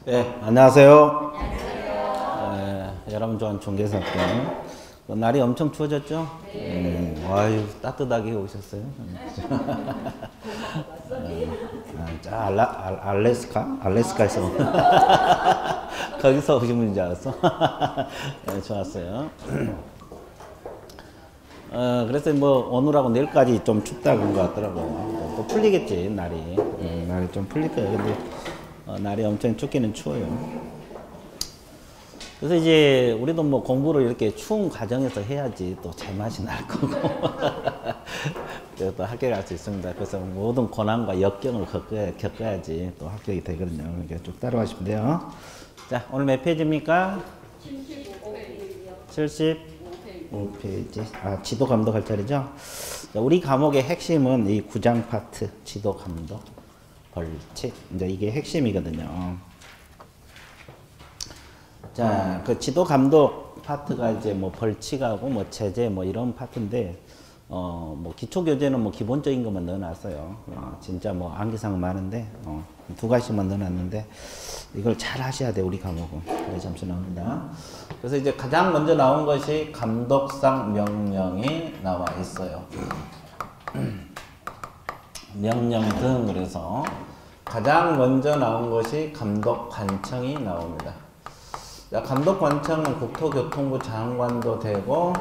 네, 안녕하세요. 여러분 좋아하는 종교사건. 날이 엄청 추워졌죠? 아유, 따뜻하게 오셨어요. 알래스카? 알래스카에서. 거기서 오신 분인 줄 알았어. 네, 좋았어요. 그래서 뭐 오늘하고 내일까지 좀 춥다 그런 것 같더라고요. 또 풀리겠지, 날이. 날이 좀 풀릴 거예요. 근데 날이 엄청 춥기는 추워요. 그래서 이제 우리도 뭐 공부를 이렇게 추운 과정에서 해야지 또 제맛이 날 거고. 그래서 또 합격할 수 있습니다. 그래서 모든 고난과 역경을 겪어야지 또 합격이 되거든요. 그러니까 쭉 따라가시면 돼요. 자, 오늘 몇 페이지입니까? 75페이지. 아, 지도 감독할 자리죠? 자, 우리 과목의 핵심은 이 9장 파트, 지도 감독, 벌칙. 이제 이게 핵심이거든요. 자, 그 지도 감독 파트가 이제 뭐 벌칙하고 뭐 제재 뭐 이런 파트인데, 뭐 기초 교재는 뭐 기본적인 것만 넣어놨어요. 진짜 뭐 암기사항 많은데, 두 가지만 넣어놨는데, 이걸 잘 하셔야 돼, 우리 과목은. 네, 잠시 나옵니다. 그래서 이제 가장 먼저 나온 것이 감독상 명령이 나와 있어요. 명령 등, 그래서 가장 먼저 나온 것이 감독 관청이 나옵니다. 자, 감독 관청은 국토교통부 장관도 되고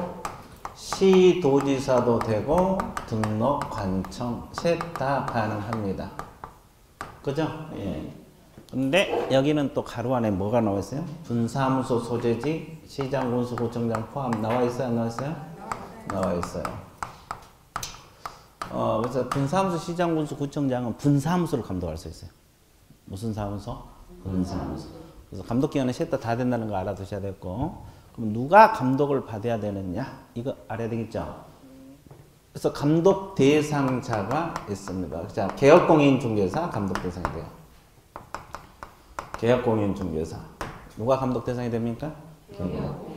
시도지사도 되고 등록 관청 셋 다 가능합니다. 그죠? 예. 근데 여기는 또 가로 안에 뭐가 나와 있어요? 분사무소 소재지, 시장, 군수, 구청장 포함 나와 있어요? 안 나와 있어요? 나와 있어요. 그래서 분사무소, 시장, 군수, 구청장은 분사무소를 감독할 수 있어요. 무슨 사무소? 분사무소. 그래서 감독기관은 셋 다 된다는 거 알아두셔야 되고, 그럼 누가 감독을 받아야 되느냐? 이거 알아야 되겠죠? 그래서 감독 대상자가 있습니다. 자, 개업공인중개사 감독 대상이 돼요. 개업공인중개사. 누가 감독 대상이 됩니까? 개공.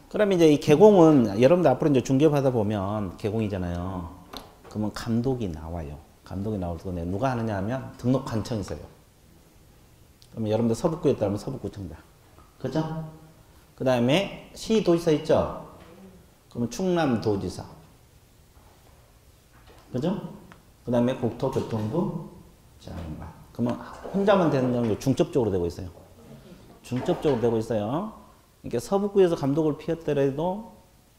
그럼 이제 이 개공은 여러분들 앞으로 이제 중개 받아 보면 개공이잖아요. 그러면 감독이 나와요. 감독이 나올 때 누가 하느냐 하면 등록 관청이 있어요. 그러면 여러분들 서북구에 따르면 서북구청장. 그죠? 그 다음에 시도지사 있죠? 그러면 충남도지사. 그죠? 그 다음에 국토교통부 장관. 그러면 혼자만 되는 건 중첩적으로 되고 있어요. 중첩적으로 되고 있어요. 그러니까 서북구에서 감독을 피했더라도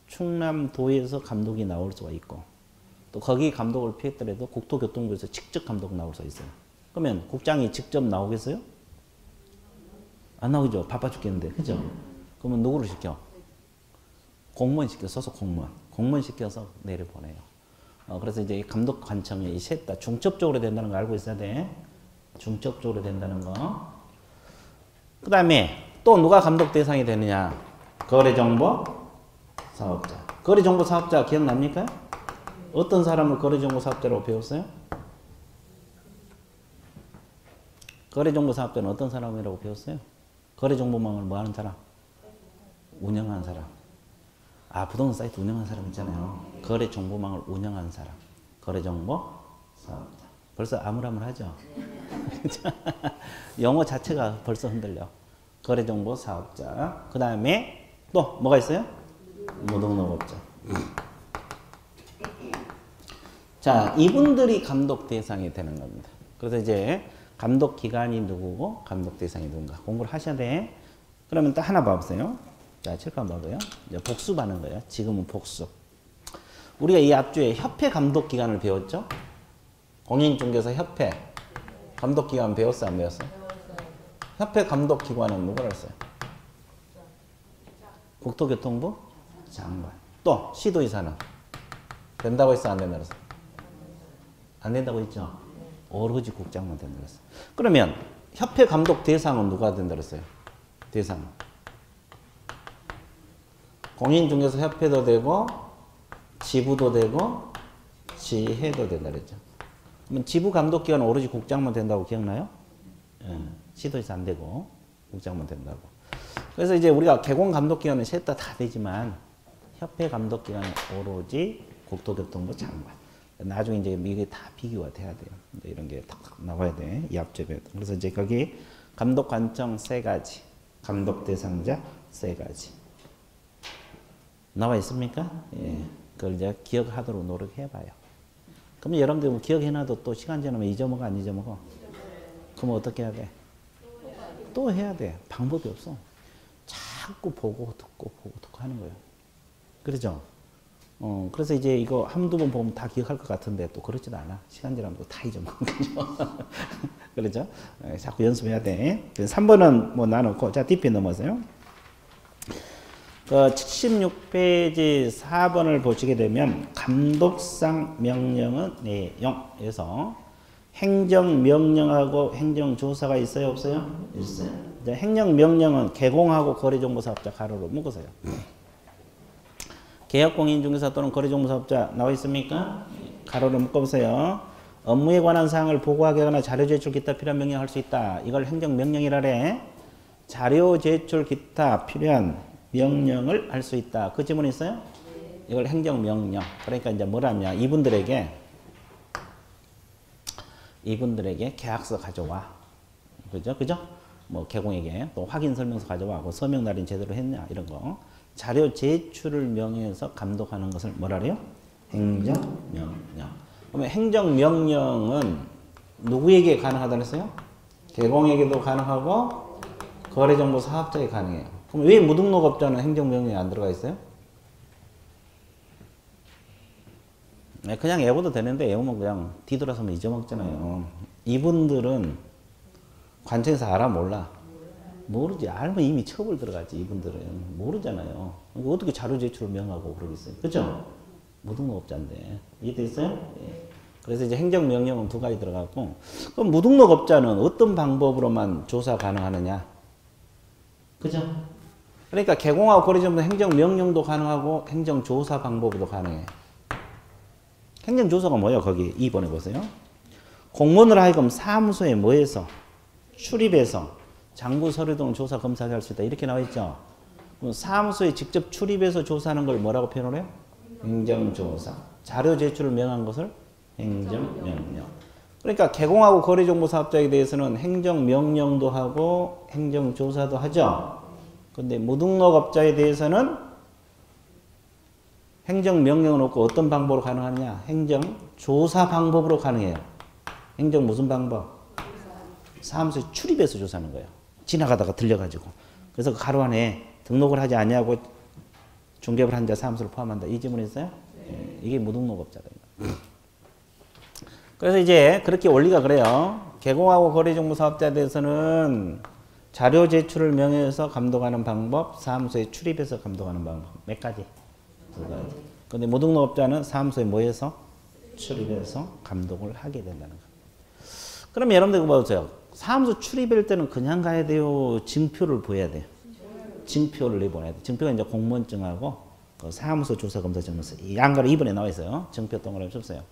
충남도에서 감독이 나올 수가 있고, 또 거기 감독을 피했더라도 국토교통부에서 직접 감독 나올 수 있어요. 그러면 국장이 직접 나오겠어요? 안 나오죠. 바빠 죽겠는데. 그죠? 그러면 누구를 시켜? 공무원 시켜. 소속 공무원. 공무원 시켜서 내려보내요. 그래서 이제 감독 관청이 이 셋 다 중첩적으로 된다는 거 알고 있어야 돼. 중첩적으로 된다는 거. 그 다음에 또 누가 감독 대상이 되느냐? 거래정보 사업자. 거래정보 사업자 기억납니까? 어떤 사람을 거래정보 사업자라고 배웠어요? 거래정보 사업자는 어떤 사람이라고 배웠어요? 거래정보망을 뭐 하는 사람? 운영하는 사람. 아, 부동산 사이트 운영하는 사람 있잖아요. 거래정보망을 운영하는 사람. 거래정보 사업자. 벌써 아물아물하죠? 영어 자체가 벌써 흔들려. 거래정보 사업자. 그 다음에 또 뭐가 있어요? 무등록업자. 자, 이분들이 감독 대상이 되는 겁니다. 그래서 이제 감독 기관이 누구고 감독 대상이 누군가 공부를 하셔야 돼. 그러면 딱 하나 봐보세요. 자, 칠판 봐봐요. 이제 복습하는 거예요. 지금은 복습. 우리가 이 앞주에 협회 감독 기관을 배웠죠? 공인중개사 협회 감독 기관 배웠어, 안 배웠어? 협회 감독 기관은 누구라 했어요? 국토교통부 장관. 또 시도지사는 된다고 했어, 안 된다고 했어? 안 된다고 했죠? 오로지 국장만 된다고 했어. 그러면 협회 감독 대상은 누가 된다고 했어요? 대상은 공인중개사 협회도 되고 지부도 되고 지회도 된다 그랬죠. 그러면 지부 감독 기관은 오로지 국장만 된다고 기억나요? 예, 시도지사 안 되고 국장만 된다고. 그래서 이제 우리가 개공 감독 기관은 셋 다 되지만 협회 감독 기관은 오로지 국토교통부 장관. 나중에 이제 이게 다 비교가 돼야 돼요. 이런 게 탁탁 나와야 돼. 이 앞쪽에. 그래서 이제 거기 감독 관청 세 가지. 감독 대상자 세 가지. 나와 있습니까? 예. 그걸 이제 기억하도록 노력해봐요. 그러면 여러분들 뭐 기억해놔도 또 시간 지나면 잊어먹어, 안 잊어먹어? 그럼 어떻게 해야 돼? 또 해야 돼. 방법이 없어. 자꾸 보고 듣고 하는 거예요. 그렇죠? 그래서 이제 이거 한두 번 보면 다 기억할 것 같은데 또 그렇지도 않아. 시간 지나면 또 다 잊어먹거든요. 그렇죠? 자꾸 연습해야 돼. 3번은 뭐 나놓고, 자, DP 넘어서요. 그 76페이지 4번을 보시게 되면 감독상 명령은 내용에서 행정명령하고 행정조사가 있어요, 없어요? 있어요. 이제 행정명령은 개공하고 거래정보사업자 가로로 묶으세요. 개혁공인중개사 또는 거래정보사업자 나와 있습니까? 가로로 묶어보세요. 업무에 관한 사항을 보고하게 하거나 자료 제출 기타 필요한 명령할 수 있다. 이걸 행정명령이라래. 자료 제출 기타 필요한 명령을 할 수 있다. 그 지문 있어요? 이걸 행정명령. 그러니까 이제 뭐라냐. 이분들에게 계약서 가져와. 그죠? 뭐 개공에게 또 확인 설명서 가져와. 뭐 서명 날인 제대로 했냐 이런 거. 자료 제출을 명해서 감독하는 것을 뭐라 그래요? 행정명령. 그러면 행정명령은 누구에게 가능하다고 했어요? 개공에게도 가능하고 거래정보 사업자에 가능해요. 그럼 왜 무등록업자는 행정명령에 안 들어가 있어요? 그냥 외워도 되는데 외우면 그냥 뒤돌아서면 잊어먹잖아요. 이분들은 관청에서 알아 몰라? 모르지. 알면 이미 처벌 들어가지. 이분들은 모르잖아요. 어떻게 자료 제출을 명하고 그러겠어요. 그죠? 무등록업자인데. 이해됐어요? 예. 그래서 이제 행정명령은 두 가지 들어가고, 그럼 무등록업자는 어떤 방법으로만 조사 가능하느냐? 그죠? 그러니까 개공하고 거래정보 행정명령도 가능하고 행정조사 방법도 가능해. 행정조사가 뭐예요? 거기 2번에 보세요. 공무원을 하여금 사무소에 뭐해서? 출입해서 장부 서류 등 조사 검사를 할 수 있다. 이렇게 나와 있죠. 그럼 사무소에 직접 출입해서 조사하는 걸 뭐라고 표현을 해요? 행정조사. 자료 제출을 명한 것을 행정명령. 그러니까 개공하고 거래정보 사업자에 대해서는 행정명령도 하고 행정조사도 하죠. 근데 무등록업자에 대해서는 행정명령은 없고 어떤 방법으로 가능하느냐? 행정조사 방법으로 가능해요. 행정 무슨 방법? 사무소에 출입해서 조사하는 거예요. 지나가다가 들려가지고. 그래서 그 가로 안에 등록을 하지 아니하고 중개업을 한 자 사무소를 포함한다. 이 지문이 있어요? 네. 이게 무등록업자다. 그래서 이제 그렇게 원리가 그래요. 개공하고 거래정보 사업자에 대해서는 자료 제출을 명해서 감독하는 방법, 사무소에 출입해서 감독하는 방법. 몇 가지? 두 가지. 근데 무등록업자는 사무소에 모여서 출입해서 감독을 하게 된다는 거. 그럼 여러분들 보세요. 사무소 출입할 때는 그냥 가야 돼요? 증표를 보여야 돼요? 증표를 내보내야 돼요. 증표가 이제 공무원증하고 그 사무소 조사 검사 증명서. 이 양가로 2번에 나와 있어요. 증표 동그라미 쳤어요.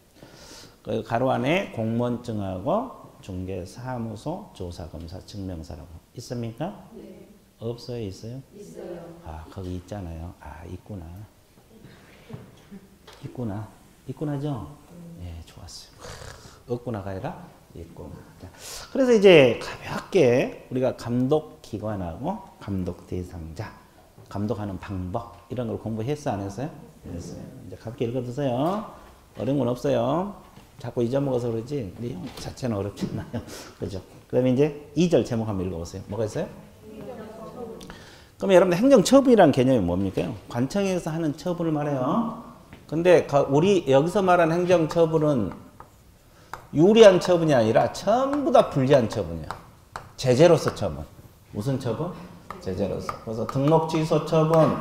그 가로 안에 공무원증하고 중개 사무소 조사 검사 증명서라고 있습니까? 네. 없어요? 있어요? 있어요. 아, 거기 있잖아요. 아, 있구나. 있구나죠? 예, 좋았어요. 없구나가 아니라 있구나. 그래서 이제 가볍게 우리가 감독 기관하고 감독 대상자, 감독하는 방법 이런 걸 공부했어 안 했어요? 했어요. 이제 가볍게 읽어두세요. 어려운 건 없어요. 자꾸 잊어먹어서 그러지 내용 자체는 어렵지 않아요. 그죠? 그 다음에 이제 2절 제목 한번 읽어보세요. 뭐가 있어요? 그럼 여러분들 행정처분이라는 개념이 뭡니까? 관청에서 하는 처분을 말해요. 근데 우리 여기서 말하는 행정처분은 유리한 처분이 아니라 전부 다 불리한 처분이야. 제재로서 처분. 무슨 처분? 제재로서. 그래서 등록 취소 처분,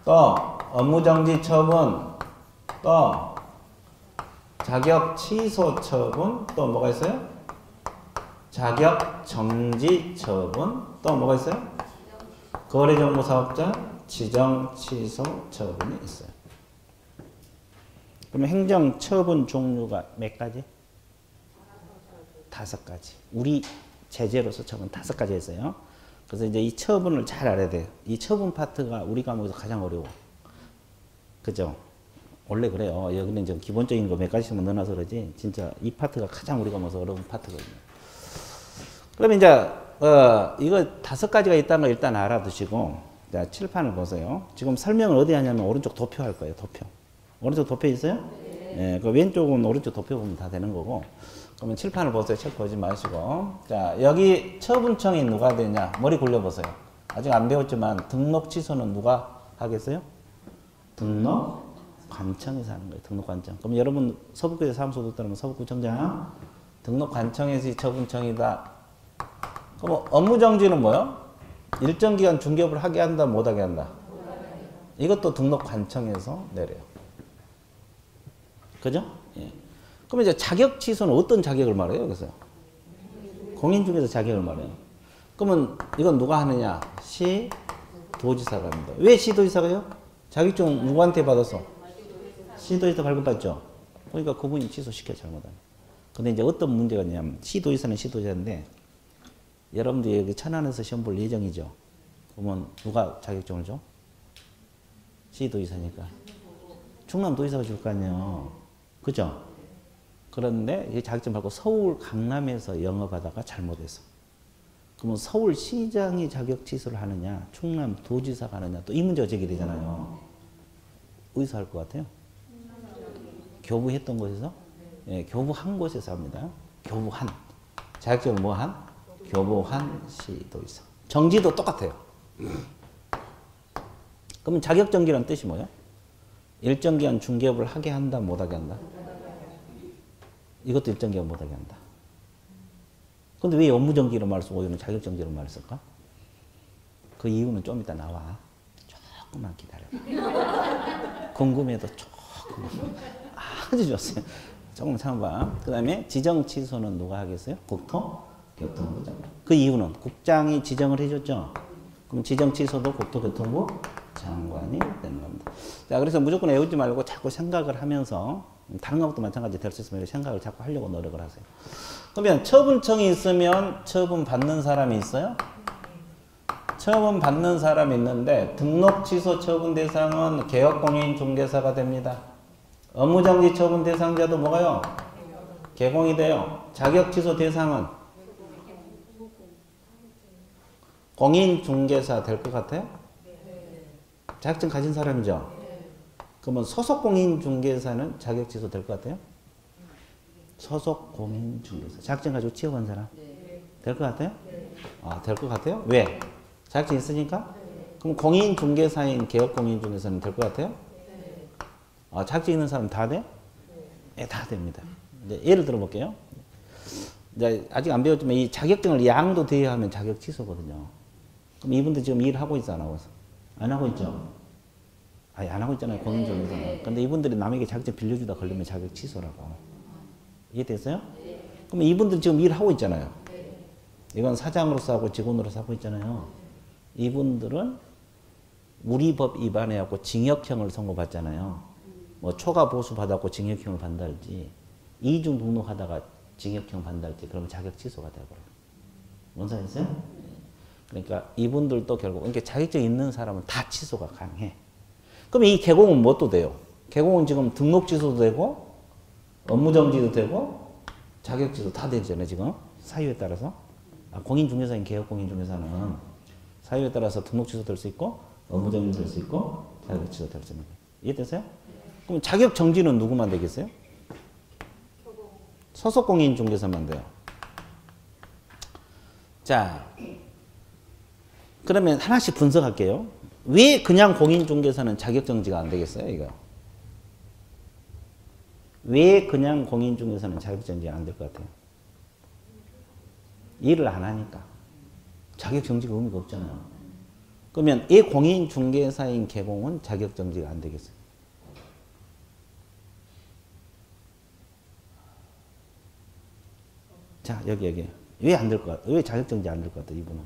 또 업무정지 처분, 또 자격 취소 처분, 또 뭐가 있어요? 자격 정지 처분, 또 뭐가 있어요? 거래정보 사업자 지정 취소 처분이 있어요. 그러면 행정 처분 종류가 몇 가지? 5가지. 우리 제재로서 처분 5가지 했어요. 그래서 이제 이 처분을 잘 알아야 돼요. 이 처분 파트가 우리 과목에서 가장 어려워. 그죠? 원래 그래요. 여기는 좀 기본적인 거 몇 가지씩만 넣어놔서 그러지. 진짜 이 파트가 가장 우리 과목에서 어려운 파트거든요. 그러면 이제 이거 5가지가 있다는 걸 일단 알아두시고 자, 칠판을 보세요. 지금 설명을 어디 하냐면 오른쪽 도표 할 거예요. 도표. 오른쪽 도표 있어요? 네. 그 왼쪽은 오른쪽 도표 보면 다 되는 거고. 그러면 칠판을 보세요. 책 보지 마시고. 자, 여기 처분청이 누가 되냐? 머리 굴려보세요. 아직 안 배웠지만 등록 취소는 누가 하겠어요? 등록 관청에서 하는 거예요. 등록 관청. 그럼 여러분 서북구에 사무소 들어가면 서북구청장 등록 관청에서 처분청이다. 그럼 업무 정지는 뭐요? 일정 기간 중개업을 하게 한다, 못 하게 한다. 이것도 등록 관청에서 내려요. 그죠? 예. 그럼 이제 자격 취소는 어떤 자격을 말해요? 그래서 공인중개사 자격을 말해요. 그러면 이건 누가 하느냐? 시도지사가 합니다. 왜 시도지사가요? 자격증 누구한테 받았어? 시도지사 발급받죠. 그러니까 그분이 취소시켜 잘못하면. 근데 이제 어떤 문제가 있냐면 시도지사는 시도지사인데 여러분들이 여기 천안에서 시험 볼 예정이죠. 그러면 누가 자격증을 줘? 시도지사니까. 충남도지사가 줄 거 아니에요. 그죠? 그런데 이 자격증 받고 서울 강남에서 영업하다가 잘못해서. 그러면 서울시장이 자격 취소를 하느냐, 충남도지사가 하느냐, 또 이 문제가 제기되잖아요. 어디서 할 것 같아요? 교부했던 곳에서? 예, 교부한 곳에서 합니다. 교부한. 자격증은 뭐 한? 교부한 시도지사. 정지도 똑같아요. 그러면 자격정지라는 뜻이 뭐예요? 일정 기간 중개업을 하게 한다, 못 하게 한다? 이것도 일정 기간 못 하게 한다. 근데 왜 업무정지로 말 쓰고 이런 자격정지로 말 쓸까? 그 이유는 좀 이따 나와. 조금만 기다려. 궁금해도 조금. 아주 좋았어요. 조금 참아봐. 그 다음에 지정 취소는 누가 하겠어요? 국토교통부 장관. 그 이유는 국장이 지정을 해줬죠. 그럼 지정 취소도 국토교통부 장관이 되는 겁니다. 자, 그래서 무조건 외우지 말고 자꾸 생각을 하면서 다른 것도 마찬가지 될 수 있으면 생각을 자꾸 하려고 노력을 하세요. 그러면 처분청이 있으면 처분 받는 사람이 있어요? 처분 받는 사람이 있는데 등록 취소 처분 대상은 개업공인중개사가 됩니다. 업무정지 처분 대상자도 뭐가요? 개공이 돼요. 자격 취소 대상은 공인중개사 될 것 같아요? 자격증 가진 사람이죠? 그러면 소속 공인중개사는 자격 취소 될 것 같아요? 소속 공인중개사. 자격증 가지고 취업한 사람? 될 것 같아요? 아, 될 것 같아요? 왜? 자격증 있으니까? 그럼 공인중개사인 개업공인중개사는 될 것 같아요? 아, 자격증 있는 사람 다 돼? 네, 다 됩니다. 이제 예를 들어 볼게요. 이제 아직 안 배웠지만 이 자격증을 양도 돼야 하면 자격 취소거든요. 그럼 이분들 지금 일하고 있어, 안 하고 있어? 안 하고 있죠? 아니, 안 하고 있잖아요, 공인중개사는. 근데 이분들이 남에게 자격증 빌려주다 걸리면 자격 취소라고. 이해됐어요? 그럼 이분들 지금 일하고 있잖아요. 이건 사장으로서 하고 직원으로서 하고 있잖아요. 이분들은 우리 법 위반해갖고 징역형을 선고받잖아요. 뭐 초과 보수 받았고 징역형을 받는다든지 이중 등록하다가 징역형 받는다든지 그러면 자격 취소가 되어버려요. 뭔 소리였어요? 그러니까 이분들도 결국 그러니까 자격증 있는 사람은 다 취소가 가능해. 그럼 이 개공은 뭣도 돼요? 개공은 지금 등록 취소도 되고 업무정지도 되고 자격취소 다 되잖아요. 지금 사유에 따라서. 아, 공인중개사인 개업공인중개사는 사유에 따라서 등록 취소 될 수 있고 업무정지 될 수 있고 자격취소 될 수 있는 거예요. 이해됐어요? 그럼 자격정지는 누구만 되겠어요? 소속 공인중개사만 돼요. 자, 그러면 하나씩 분석할게요. 왜 그냥 공인중개사는 자격정지가 안 되겠어요? 이거. 왜 그냥 공인중개사는 자격정지가 안 될 것 같아요? 일을 안 하니까. 자격정지가 의미가 없잖아요. 그러면 이 공인중개사인 개공은 자격정지가 안 되겠어요? 자, 여기. 왜 안 될 것 같아요? 왜 자격정지 안 될 것 같아요, 이분은?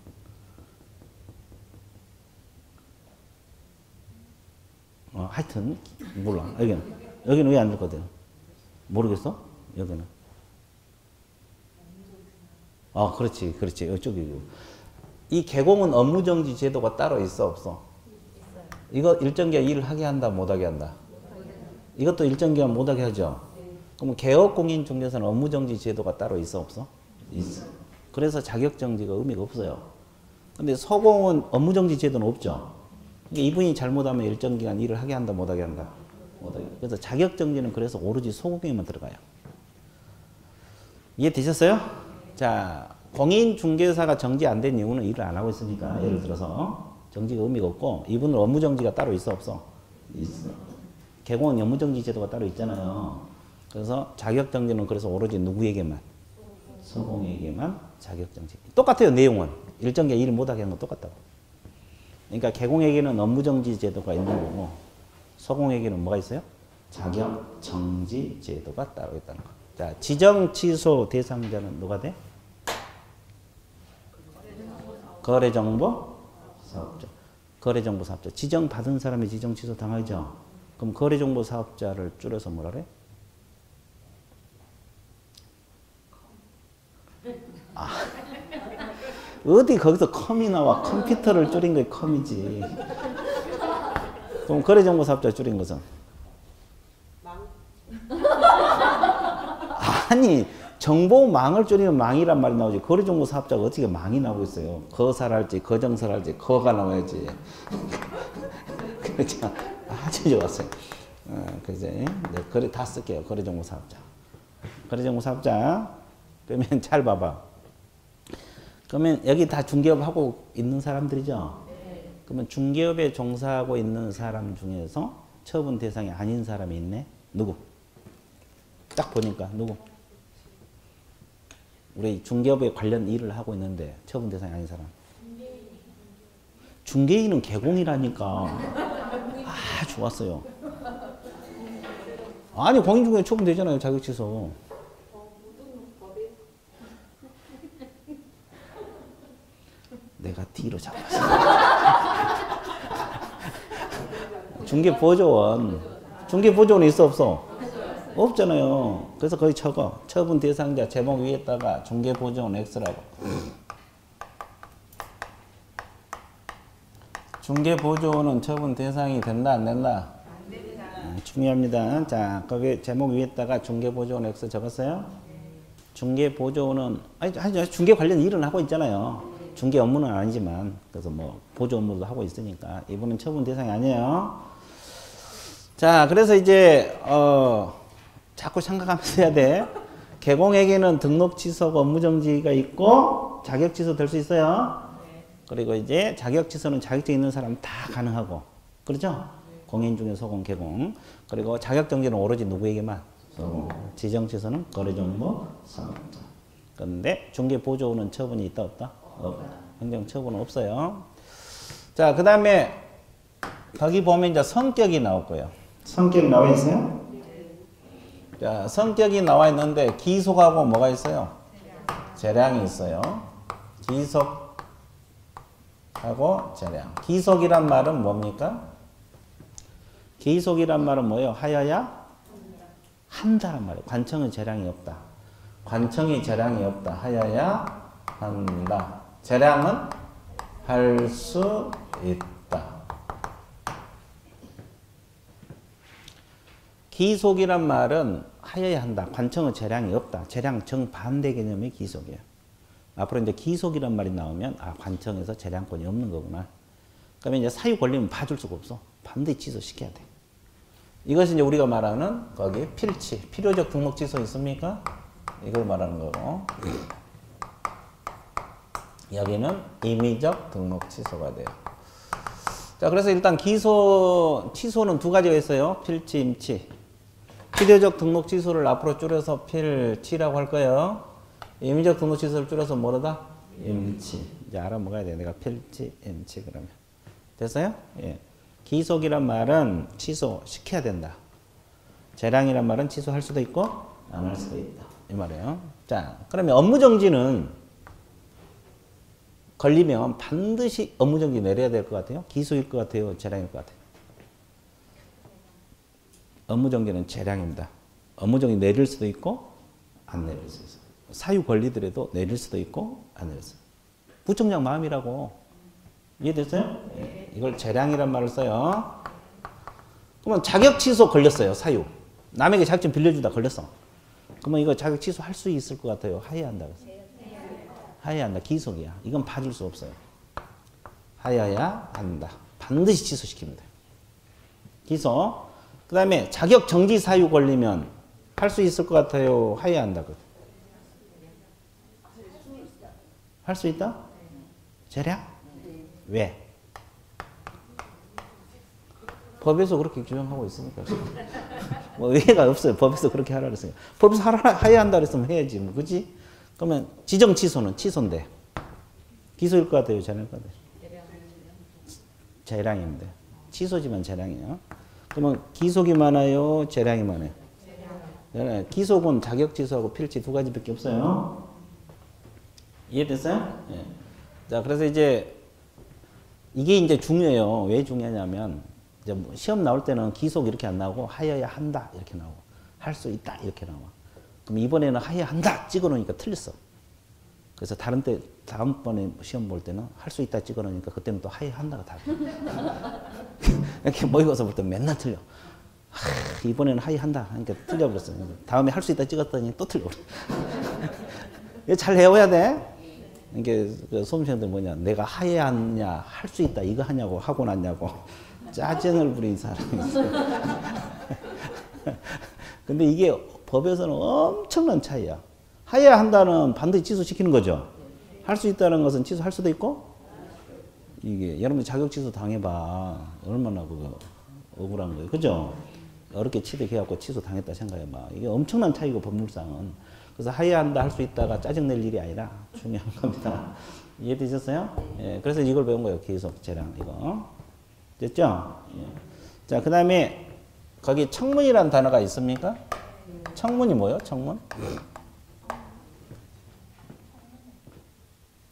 하여튼, 몰라. 여기는 왜 안 될 것 같아요? 모르겠어? 여기는. 아, 그렇지. 이쪽이. 이 개공은 업무정지 제도가 따로 있어, 없어? 이거 일정 기간 일을 하게 한다, 못 하게 한다? 이것도 일정 기간 못 하게 하죠? 그럼 개업공인중개사는 업무정지 제도가 따로 있어, 없어? 있어. 그래서 자격정지가 의미가 없어요. 근데 서공은 업무정지 제도는 없죠. 그러니까 이분이 잘못하면 일정 기간 일을 하게 한다, 못하게 한다. 못하게. 그래서 자격정지는 그래서 오로지 소공에만 들어가요. 이해되셨어요? 자, 공인중개사가 정지 안 된 이유는 일을 안 하고 있으니까. 예를 들어서 정지가 의미가 없고, 이분은 업무정지가 따로 있어, 없어? 있어. 개공은 업무정지 제도가 따로 있잖아요. 그래서 자격정지는 그래서 오로지 누구에게만? 소공에게만 자격정지. 똑같아요, 내용은. 일정 기간 일을 못하게 하는 건 똑같다고. 그러니까 개공에게는 업무정지 제도가 있는 거고, 소공에게는 뭐가 있어요? 자격정지 제도가 따로 있다는 거. 자, 지정 취소 대상자는 누가 돼? 거래정보 사업자. 거래정보 사업자. 지정받은 사람이 지정 취소 당하죠. 그럼 거래정보 사업자를 줄여서 뭐라 그래? 아, 어디 거기서 컴이 나와. 컴퓨터를 줄인 게 컴이지. 그럼 거래정보 사업자 줄인 것은? 아니, 정보망을 줄이면 망이란 말이 나오지. 거래정보 사업자가 어떻게 망이 나오고 있어요. 거사랄지 거정설할지 거가 나와야지. 그렇죠. 아주 좋았어요. 그제 거래 다 쓸게요. 거래정보 사업자. 거래정보 사업자. 그러면 잘 봐봐. 그러면 여기 다 중개업 하고 있는 사람들이죠. 그러면 중개업에 종사하고 있는 사람 중에서 처분 대상이 아닌 사람이 있네. 누구? 딱 보니까 누구? 우리 중개업에 관련 일을 하고 있는데 처분 대상이 아닌 사람. 중개인은 개공이라니까. 아, 좋았어요. 아니, 공인중개사 처분되잖아요. 자격취소. 내가 뒤로 잡았어. 중개보조원. 중개보조원 있어, 없어? 없잖아요. 그래서 거기 적어. 처분 대상자 제목 위에다가 중개보조원 X라고. 중개보조원은 처분 대상이 된다, 안 된다? 안 된다. 중요합니다. 자, 거기 제목 위에다가 중개보조원 X 적었어요? 중개보조원은, 아니, 중개 관련 일은 하고 있잖아요. 중개 업무는 아니지만, 그래서 뭐, 보조 업무도 하고 있으니까, 이분은 처분 대상이 아니에요. 자, 그래서 이제, 자꾸 생각하면서 해야 돼. 개공에게는 등록 취소고 업무정지가 있고 자격 취소 될 수 있어요. 그리고 이제 자격 취소는 자격증 있는 사람 다 가능하고, 그렇죠? 공인 중에 소공, 개공. 그리고 자격 정지는 오로지 누구에게만? 소공. 지정 취소는 거래정보 사업자. 그런데 중개보조원은 처분이 있다, 없다? 없다. 행정 처분은 없어요. 자, 그 다음에 거기 보면 이제 성격이 나올 거예요. 성격 나와 있어요? 자, 성격이 나와 있는데 기속하고 뭐가 있어요? 재량이 있어요. 기속하고 재량. 기속이란 말은 뭡니까? 기속이란 말은 뭐예요? 하여야 한다란 말이에요. 관청의 재량이 없다. 관청의 재량이 없다. 하여야 한다. 재량은 할 수 있다. 기속이란 말은 하여야 한다. 관청의 재량이 없다. 재량 정반대 개념의 기속이에요. 앞으로 이제 기속이란 말이 나오면 아, 관청에서 재량권이 없는 거구나. 그러면 이제 사유 걸리면 봐줄 수가 없어. 반드시 취소시켜야 돼. 이것이 이제 우리가 말하는 거기 필치, 필요적 등록 취소 있습니까? 이걸 말하는 거고. 여기는 임의적 등록 취소가 돼요. 자, 그래서 일단 취소는 두 가지가 있어요. 필치, 임치. 필요적 등록 취소를 앞으로 줄여서 필치라고 할 거예요. 임의적 등록 취소를 줄여서 뭐라다? 임치. 이제 알아먹어야 돼. 내가 필치, 임치 그러면. 됐어요? 예. 기속이란 말은 취소시켜야 된다. 재량이란 말은 취소할 수도 있고 안 할 수도 있다. 이 말이에요. 자, 그러면 업무정지는 걸리면 반드시 업무정지 내려야 될 것 같아요. 기소일 것 같아요. 재량일 것 같아요. 업무정지는 재량입니다. 업무정지 내릴 수도 있고 안 내릴 수도 있어요. 사유 걸리더라도 내릴 수도 있고 안 내릴 수도 있어요. 부청장 마음이라고. 이해됐어요? 네. 이걸 재량이란 말을 써요. 그러면 자격 취소 걸렸어요. 사유. 남에게 자격증 빌려주다 걸렸어. 그러면 이거 자격 취소할 수 있을 것 같아요. 하여야 한다고. 하여야 한다. 기속이야. 이건 봐줄 수 없어요. 하여야 한다. 반드시 취소시키면 돼. 기속. 그 다음에 자격 정지 사유 걸리면 할 수 있을 것 같아요. 하여야 한다. 할 수 있다? 재량? 왜? 법에서 그렇게 규정하고 있으니까. 뭐 의외가 없어요. 법에서 그렇게 하라 그랬어요. 법에서 하여야 한다 그랬으면 해야지. 뭐, 그지? 그러면 지정 취소는 취소인데. 기소일 것 같아요? 재량일 것 같아요? 재량인데. 취소지만 재량이에요. 그러면 기속이 많아요? 재량이 많아요? 재량. 기속은 자격 취소하고 필지 두 가지밖에 없어요. 이해됐어요? 예. 자, 그래서 이제 이게 이제 중요해요. 왜 중요하냐면 이제 뭐 시험 나올 때는 기속 이렇게 안 나오고 하여야 한다 이렇게 나오고 할 수 있다 이렇게 나와. 그럼 이번에는 하여야 한다 찍어놓으니까 틀렸어. 그래서 다음번에 시험 볼 때는 할 수 있다 찍어놓으니까 그때는 또 하여야 한다가 다. 이렇게 모의고사 볼 때 맨날 틀려. 이번에는 하여야 한다 하니까 틀려버렸어. 다음에 할 수 있다 찍었더니 또 틀려버려. 이거 잘 외워야 돼. 이게 그 수험생들 뭐냐, 내가 하여야 하냐, 할 수 있다 이거 하냐고 하고 났냐고 짜증을 부린 사람이 있어요. 근데 이게 법에서는 엄청난 차이야. 하여야 한다는 반드시 취소시키는 거죠. 할 수 있다는 것은 취소할 수도 있고, 이게 여러분 자격 취소 당해봐. 얼마나 그거 억울한 거예요. 그죠? 어렵게 취득해갖고 취소 당했다 생각해봐. 이게 엄청난 차이고 법률상은. 그래서 하여야 한다 할 수 있다가 짜증낼 일이 아니라 중요한 겁니다. 이해되셨어요? 예, 그래서 이걸 배운 거예요. 계속 재량 이거. 됐죠? 예. 자, 그 다음에 거기 청문이라는 단어가 있습니까? 청문이 뭐예요? 청문?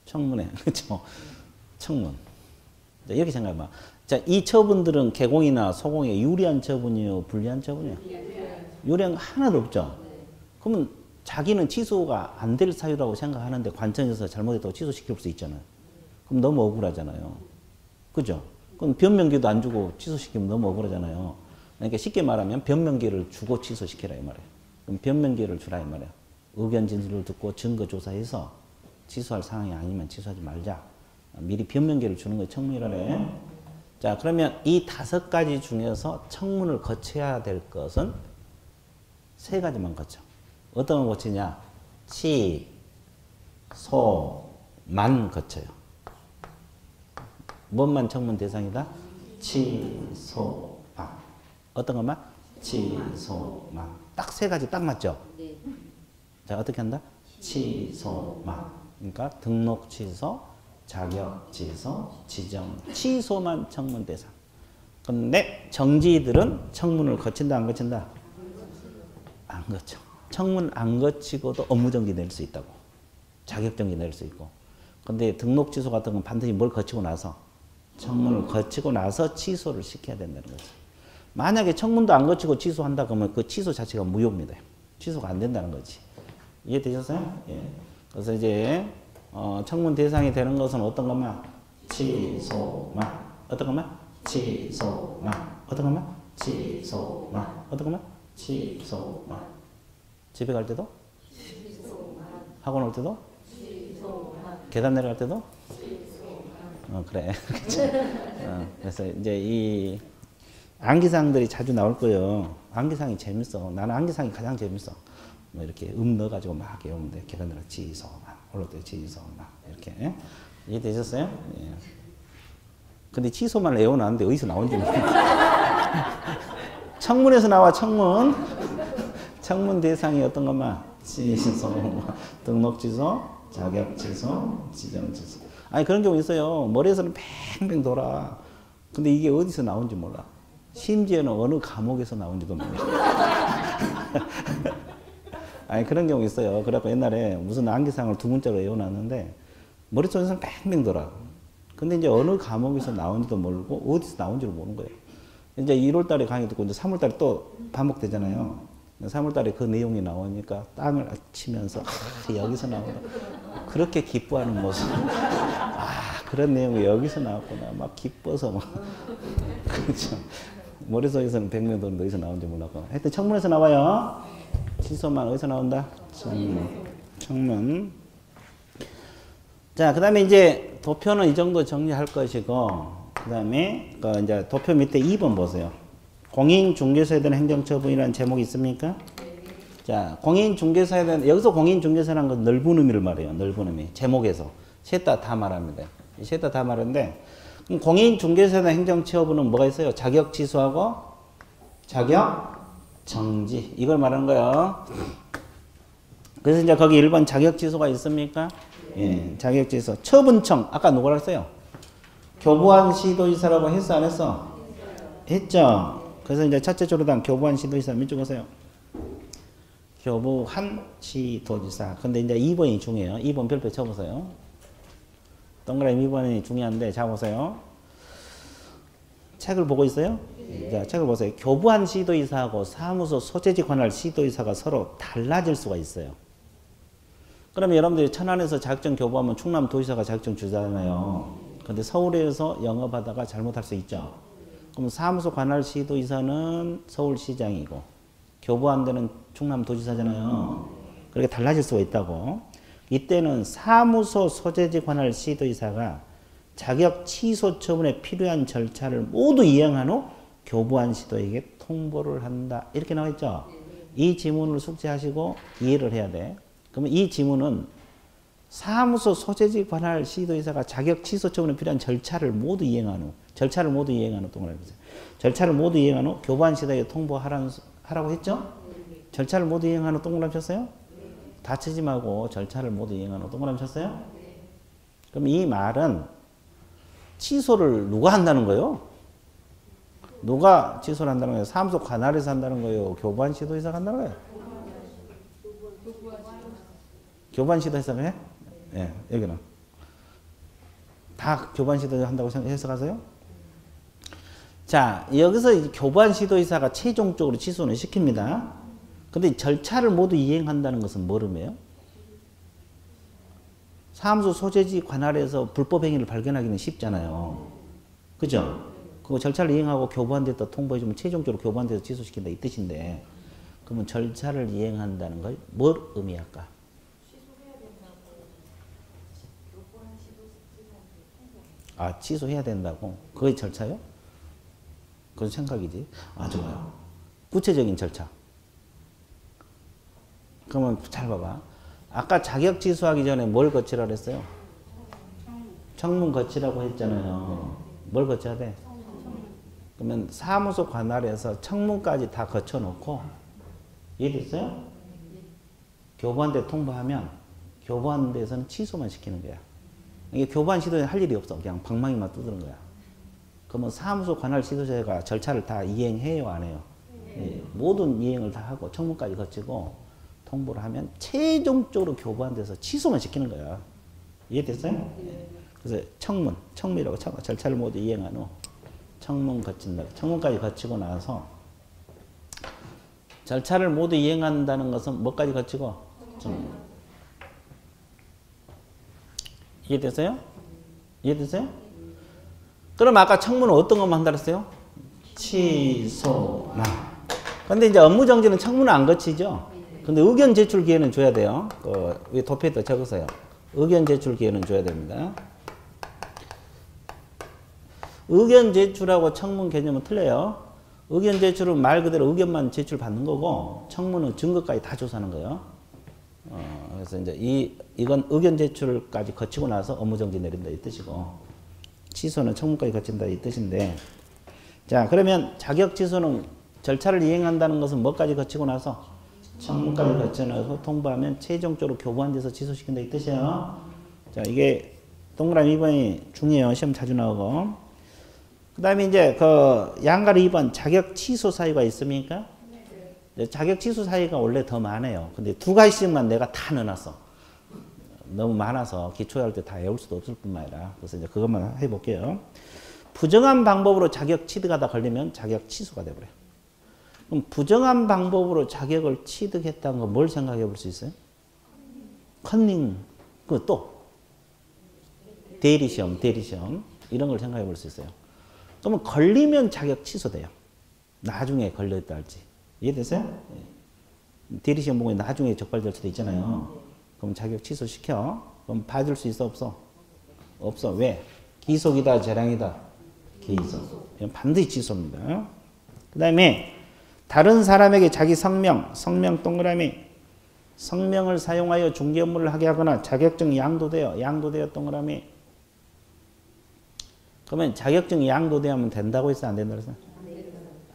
청문회. 그렇죠? 청문. 자, 이렇게 생각해봐. 자, 이 처분들은 개공이나 소공에 유리한 처분이요, 불리한 처분이요? 유리한 거 하나도 없죠? 그러면 자기는 취소가 안 될 사유라고 생각하는데 관청에서 잘못했다고 취소시킬 수 있잖아요. 그럼 너무 억울하잖아요. 그죠? 그럼 변명기도 안 주고 취소시키면 너무 억울하잖아요. 그러니까 쉽게 말하면 변명기를 주고 취소시키라 이 말이에요. 그럼 변명기를 주라 이 말이에요. 의견 진술을 듣고 증거 조사해서 취소할 상황이 아니면 취소하지 말자. 미리 변명기를 주는 거예요. 청문이라네. 자, 그러면 이 5가지 중에서 청문을 거쳐야 될 것은 3가지만 거쳐. 어떤 거 거치냐? 치, 소, 만 거쳐요. 뭔만 청문 대상이다? 치, 소, 만. 어떤 것만? 치, 소, 만. 딱 3가지 딱 맞죠? 네. 자, 어떻게 한다? 치, 소, 만. 그러니까 등록 취소, 자격 취소, 지정 취소만 청문 대상. 근데 정지들은 청문을 거친다 안 거친다? 안 거쳐. 청문 안 거치고도 업무정지 낼 수 있다고. 자격정지 낼 수 있고. 근데 등록 취소 같은 건 반드시 뭘 거치고 나서 청문을 거치고 나서 취소를 시켜야 된다는 거죠. 만약에 청문도 안 거치고 취소한다 그러면 그 취소 자체가 무효입니다. 취소가 안 된다는 거지. 이해되셨어요? 예. 그래서 이제 청문 대상이 되는 것은 어떤 것만? 취소만. 어떤 것만? 취소만. 어떤 것만? 취소만. 어떤 것만? 취소만. 집에 갈 때도? 학원 올 때도? 계단 내려갈 때도? 그래. 그래서 이제 이 암기사항들이 자주 나올 거예요. 암기사항이 재밌어. 나는 암기사항이 가장 재밌어. 뭐 이렇게 넣어가지고 막 외우면 돼. 계단 내려 지소만. 올라올 때 지소만. 이렇게. 이해되셨어요? 예. 근데 취소만 외워놨는데 어디서 나온지 모르겠어요. 청문에서 나와, 청문. 청문 대상이 어떤 것만? 취소, 등록 취소, 자격 취소, 지정 취소. 아니 그런 경우 있어요. 머리에서는 팽팽 돌아. 근데 이게 어디서 나온지 몰라. 심지어는 어느 과목에서 나온지도 몰라. 아니 그런 경우 있어요. 그래갖고 옛날에 무슨 암기사항을 2문자로 외워놨는데 머릿속에서는 팽팽 돌아. 근데 이제 어느 과목에서 나온지도 모르고 어디서 나온지를 모르는 거예요. 이제 1월 달에 강의 듣고 이제 3월 달에 또 반복되잖아요. 3월 달에 그 내용이 나오니까 땅을 치면서 여기서 나온다. 그렇게 기뻐하는 모습. 그런 내용이 여기서 나왔구나. 막 기뻐서 막. 그렇죠. 머릿속에서는 100명 도는데 어디서 나온지 몰랐고. 하여튼 청문에서 나와요. 취소만 어디서 나온다? 청문. 자, 그 다음에 이제 도표는 이 정도 정리할 것이고, 그 다음에 이제 도표 밑에 2번 보세요. 공인중개사에 대한 행정처분이라는 제목이 있습니까? 자, 공인중개사에 대한, 여기서 공인중개사라는 건 넓은 의미를 말해요. 넓은 의미. 제목에서. 셋 다 말합니다. 셋 다 말하는데, 공인중개사에 대한 행정처분은 뭐가 있어요? 자격 취소하고 자격 정지. 이걸 말하는 거예요. 그래서 이제 거기 1번 자격 취소가 있습니까? 예, 자격 취소. 처분청. 아까 누구라 했어요? 교부한 시도지사라고 했어, 안 했어? 했죠. 그래서 이제 첫째 조로당 교부한 시도지사 몇 줄 보세요? 교부한 시도지사. 근데 이제 2번이 중요해요. 2번 별표 쳐보세요. 동그라미 2번이 중요한데, 자 보세요. 책을 보고 있어요? 자, 책을 보세요. 교부한 시도지사하고 사무소 소재지 관할 시도지사가 서로 달라질 수가 있어요. 그러면 여러분들이 천안에서 자격증 교부하면 충남도지사가 자격증 주잖아요. 근데 서울에서 영업하다가 잘못할 수 있죠. 그럼 사무소 관할 시도지사는 서울시장이고 교부한 데는 충남도지사잖아요. 그렇게 달라질 수가 있다고. 이때는 사무소 소재지 관할 시도지사가 자격 취소 처분에 필요한 절차를 모두 이행한 후 교부한 시도에게 통보를 한다. 이렇게 나와 있죠. 이 지문을 숙지하시고 이해를 해야 돼. 그러면 이 지문은 사무소 소재지 관할 시도지사가 자격 취소 처분에 필요한 절차를 모두 이행한 후 동그라미 보세요. 절차를 모두 이행한 후 교부한 시도에 통보하라고 했죠? 절차를 모두 이행한 후 동그라미 쳤어요? 다 치지 말고 절차를 모두 이행한 후 동그라미 쳤어요? 그럼 이 말은 취소를 누가 한다는 거예요? 누가 취소를 한다는 거예요? 사무소 관할에서 한다는 거예요? 교부한 시도지사가 한다는 거예요? 교부한 시도지사가 해? 예, 여기는. 다 교부한 시도지사 한다고 해석하세요? 자, 여기서 교부한 시도지사가 최종적으로 취소는 시킵니다. 근데 절차를 모두 이행한다는 것은 뭘 의미해요? 사무소 소재지 관할에서 불법 행위를 발견하기는 쉽잖아요. 그죠? 그 절차를 이행하고 교부한 데다 통보해주면 최종적으로 교부한 데서 취소시킨다 이 뜻인데, 그러면 절차를 이행한다는 걸 뭘 의미할까? 아, 취소해야 된다고? 그게 절차요? 그건 생각이지. 아, 좋아요. 구체적인 절차. 그러면 잘 봐봐. 아까 자격 취소하기 전에 뭘 거치라고 했어요? 청문 거치라고 했잖아요. 뭘 거쳐야 돼? 그러면 사무소 관할에서 청문까지 다 거쳐놓고, 이해됐어요? 교부한 데 통보하면 교부한 데서는 취소만 시키는 거야. 이게 교부한 시도에 할 일이 없어. 그냥 방망이만 두드는 거야. 그러면 사무소 관할 시도자가 절차를 다 이행해요, 안 해요? 네. 모든 이행을 다 하고 청문까지 거치고 통보를 하면 최종적으로 교부한 데서 취소만 시키는 거야. 이해됐어요? 네. 그래서 청문이라고 절차를 모두 이행한 후 청문 거친다. 청문까지 거치고 나서 절차를 모두 이행한다는 것은 뭐까지 거치고? 청문. 이해됐어요? 이해됐어요? 그럼 아까 청문은 어떤 것만 한다 그랬어요? 취소만. 근데 이제 업무정지는 청문을 안 거치죠? 근데 의견 제출 기회는 줘야 돼요. 위 도표에다 적으세요. 의견 제출 기회는 줘야 됩니다. 의견 제출하고 청문 개념은 틀려요. 의견 제출은 말 그대로 의견만 제출받는 거고, 청문은 증거까지 다 조사하는 거예요. 그래서 이제 이건 의견 제출까지 거치고 나서 업무정지 내린다 이 뜻이고, 취소는 청문까지 거친다 이 뜻인데, 자, 그러면 자격 취소는 절차를 이행한다는 것은 뭐까지 거치고 나서? 청문까지 거쳐나서 통보하면 최종적으로 교부한 데서 취소시킨다 이 뜻이에요. 자, 이게 동그라미 2번이 중요해요. 시험 자주 나오고. 그 다음에 이제 양가리 2번 자격 취소 사유가 있습니까? 자격 취소 사유가 원래 더 많아요. 근데 두 가지씩만 내가 다 넣어놨어. 너무 많아서 기초할 때 다 외울 수도 없을 뿐만 아니라. 그래서 이제 그것만 해볼게요. 부정한 방법으로 자격 취득하다 걸리면 자격 취소가 돼버려요. 그럼 부정한 방법으로 자격을 취득했다는 거 뭘 생각해 볼 수 있어요? 컨닝, 또 대리시험 이런 걸 생각해 볼 수 있어요. 그러면 걸리면 자격 취소돼요. 나중에 걸렸다 할지. 이해됐어요? 대리시험 보고 나중에 적발될 수도 있잖아요. 그럼 자격 취소시켜. 그럼 받을 수 있어 없어? 없어. 왜? 기속이다, 재량이다. 기속. 이건 반드시 취소입니다. 그 다음에 다른 사람에게 자기 성명 동그라미 성명을 사용하여 중개 업무를 하게 하거나 자격증 양도되어 동그라미. 그러면 자격증 양도되어 하면 된다고 했어, 안 된다고 했어?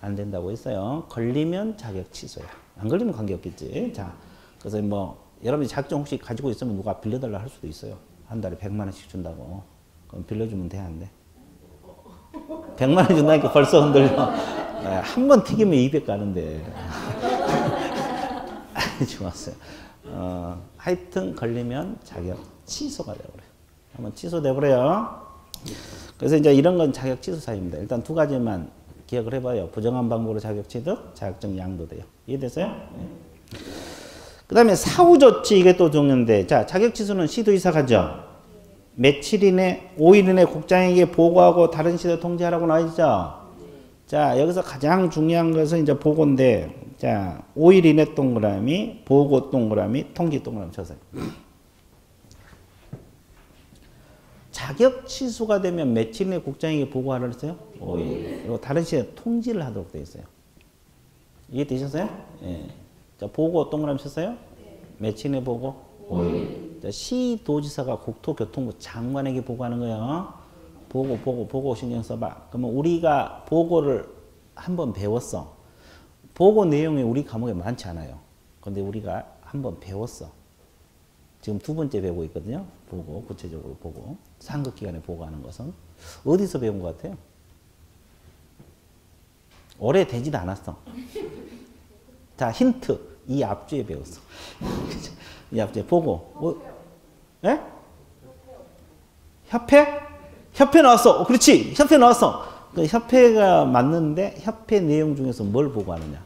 안 된다고 했어요. 걸리면 자격 취소야. 안 걸리면 관계없겠지. 자, 그래서 뭐 여러분이 자격증 혹시 가지고 있으면 누가 빌려달라 할 수도 있어요. 한 달에 100만 원씩 준다고. 그럼 빌려주면 돼, 안 돼? 100만 원 준다니까 벌써 흔들려. 한 번 튀기면 200 가는데. 좋았어요. 하여튼 걸리면 자격 취소가 되어버려요. 한번 취소돼버려요. 그래서 이제 이런 건 자격 취소 사유입니다. 일단 두 가지만 기억을 해봐요. 부정한 방법으로 자격 취득, 자격증 양도돼요. 이해됐어요? 네. 그 다음에 사후조치, 이게 또 중요한데, 자, 자격 취소는 시도이사가 하죠. 며칠 이내, 5일 이내 국장에게 보고하고 다른 시도 통지하라고 나와있죠. 자, 여기서 가장 중요한 것은 이제 보고인데, 자, 5일 이내 동그라미, 보고 동그라미, 통지 동그라미 쳐서요. 자격 취소가 되면 며칠 내에 국장에게 보고하라 그랬어요? 5일. 그리고 다른 시에 통지를 하도록 되어 있어요. 이해되셨어요? 예. 자, 보고 동그라미 쳤어요? 며칠 내에 보고? 5일. 자, 시도지사가 국토교통부 장관에게 보고하는 거예요. 보고 신경 써봐. 그러면 우리가 보고를 한번 배웠어. 보고 내용이 우리 과목에 많지 않아요. 근데 우리가 한번 배웠어. 지금 두 번째 배우고 있거든요. 보고, 구체적으로 보고. 상급기관에 보고하는 것은. 어디서 배운 것 같아요? 오래되지도 않았어. 자, 힌트. 이 앞주에 배웠어. 이 앞주에 보고. 예? 협회? 협회 나왔어. 그렇지. 협회 나왔어. 그 협회가 맞는데 협회 내용 중에서 뭘 보고하느냐.